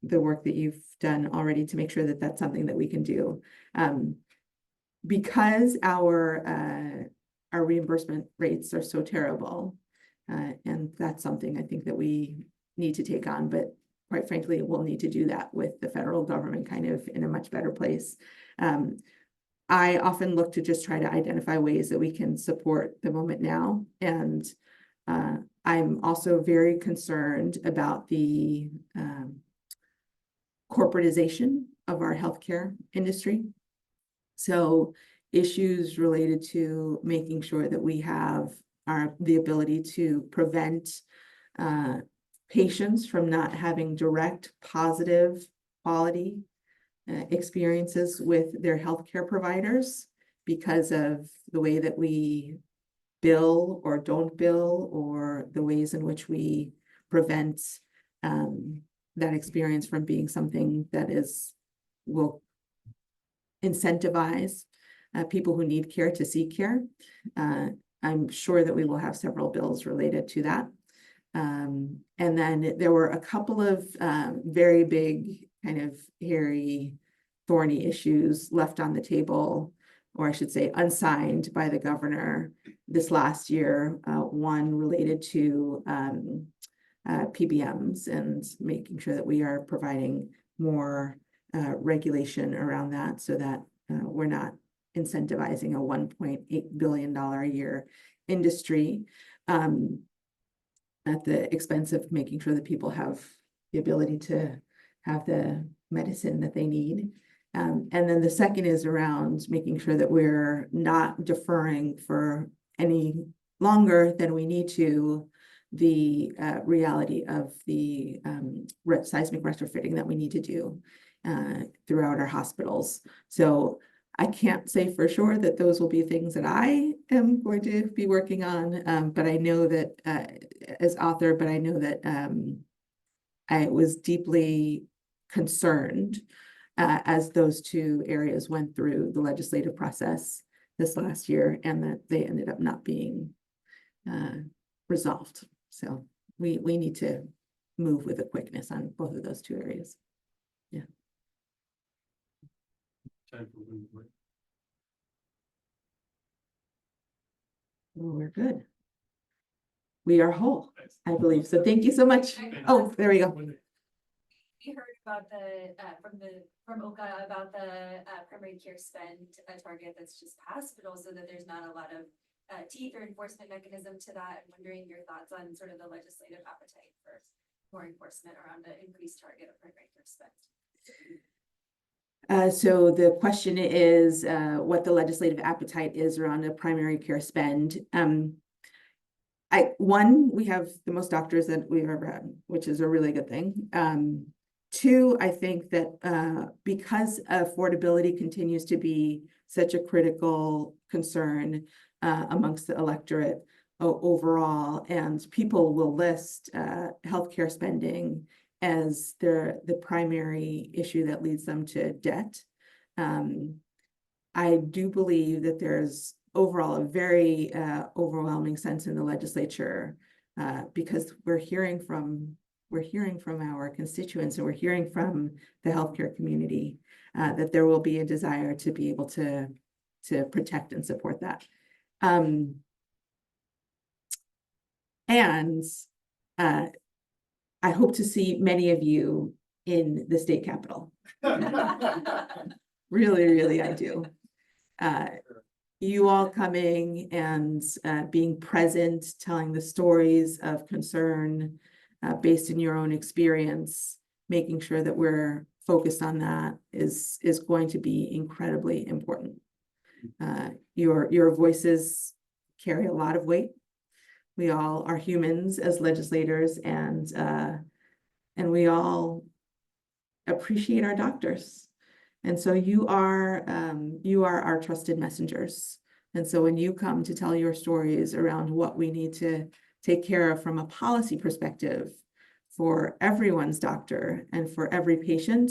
the work that you've done already to make sure that that's something that we can do. Because our reimbursement rates are so terrible, and that's something I think that we need to take on, but quite frankly, we'll need to do that with the federal government kind of in a much better place. I often look to just try to identify ways that we can support the moment now. And I'm also very concerned about the corporatization of our healthcare industry. So issues related to making sure that we have the ability to prevent patients from not having direct positive quality experiences with their healthcare providers because of the way that we bill or don't bill, or the ways in which we prevent that experience from being something that will incentivize people who need care to seek care. I'm sure that we will have several bills related to that. And then there were a couple of very big, kind of hairy, thorny issues left on the table, or I should say unsigned by the governor this last year. One related to PBMs and making sure that we are providing more regulation around that, so that we're not incentivizing a $1.8 billion a year industry at the expense of making sure that people have the ability to have the medicine that they need. And then the second is around making sure that we're not deferring for any longer than we need to the reality of the seismic retrofitting that we need to do throughout our hospitals. So I can't say for sure that those will be things that I am going to be working on, but I know that as author, but I know that I was deeply concerned as those two areas went through the legislative process this last year, and that they ended up not being resolved. So we need to move with a quickness on both of those two areas. Yeah. Time for one more. Well, we're good. We are whole, I believe. So thank you so much. Oh, there we go. We heard about from OHCA about the primary care spend target that's just passed, but also that there's not a lot of teeth or enforcement mechanism to that. I'm wondering your thoughts on sort of the legislative appetite for more enforcement around the increased target of primary care spend. So the question is what the legislative appetite is around a primary care spend. We have the most doctors that we've ever had, which is a really good thing. Two, I think that because affordability continues to be such a critical concern amongst the electorate overall, and people will list healthcare spending as the primary issue that leads them to debt. I do believe that there's overall a very overwhelming sense in the legislature because we're hearing from our constituents, and we're hearing from the healthcare community that there will be a desire to be able to protect and support that. And I hope to see many of you in the state capitol. Really, really, I do. You all coming and being present, telling the stories of concern based in your own experience, making sure that we're focused on that is going to be incredibly important. Your voices carry a lot of weight. We all are humans as legislators, and we all appreciate our doctors. And so you are our trusted messengers. And so when you come to tell your stories around what we need to take care of from a policy perspective for everyone's doctor and for every patient,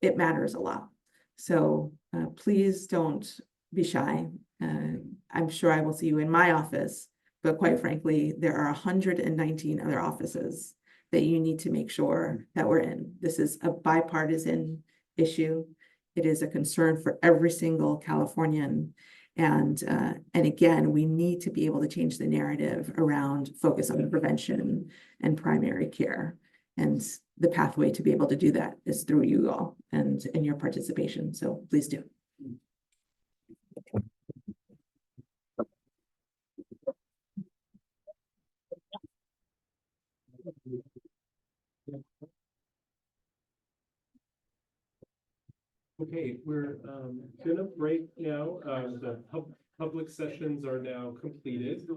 it matters a lot. So please don't be shy. I'm sure I will see you in my office, but quite frankly, there are 119 other offices that you need to make sure that we're in. This is a bipartisan issue. It is a concern for every single Californian. And again, we need to be able to change the narrative around focus on prevention and primary care. And the pathway to be able to do that is through you all and your participation. So please do. Okay, Okay, we're gonna break now. The public sessions are now completed.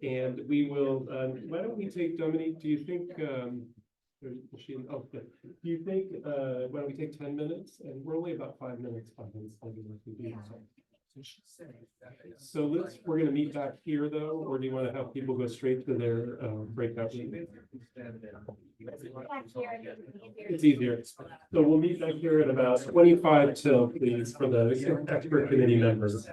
And we will, why don't we take, Dominique, do you think, there's a machine, oh, good. Do you think, why don't we take 10 minutes? And we're only about 5 minutes behind schedule. So we're gonna meet back here though, or do you want to have people go straight to their breakout meeting? It's easier. So we'll meet back here at about 25 till, please, for the expert committee members.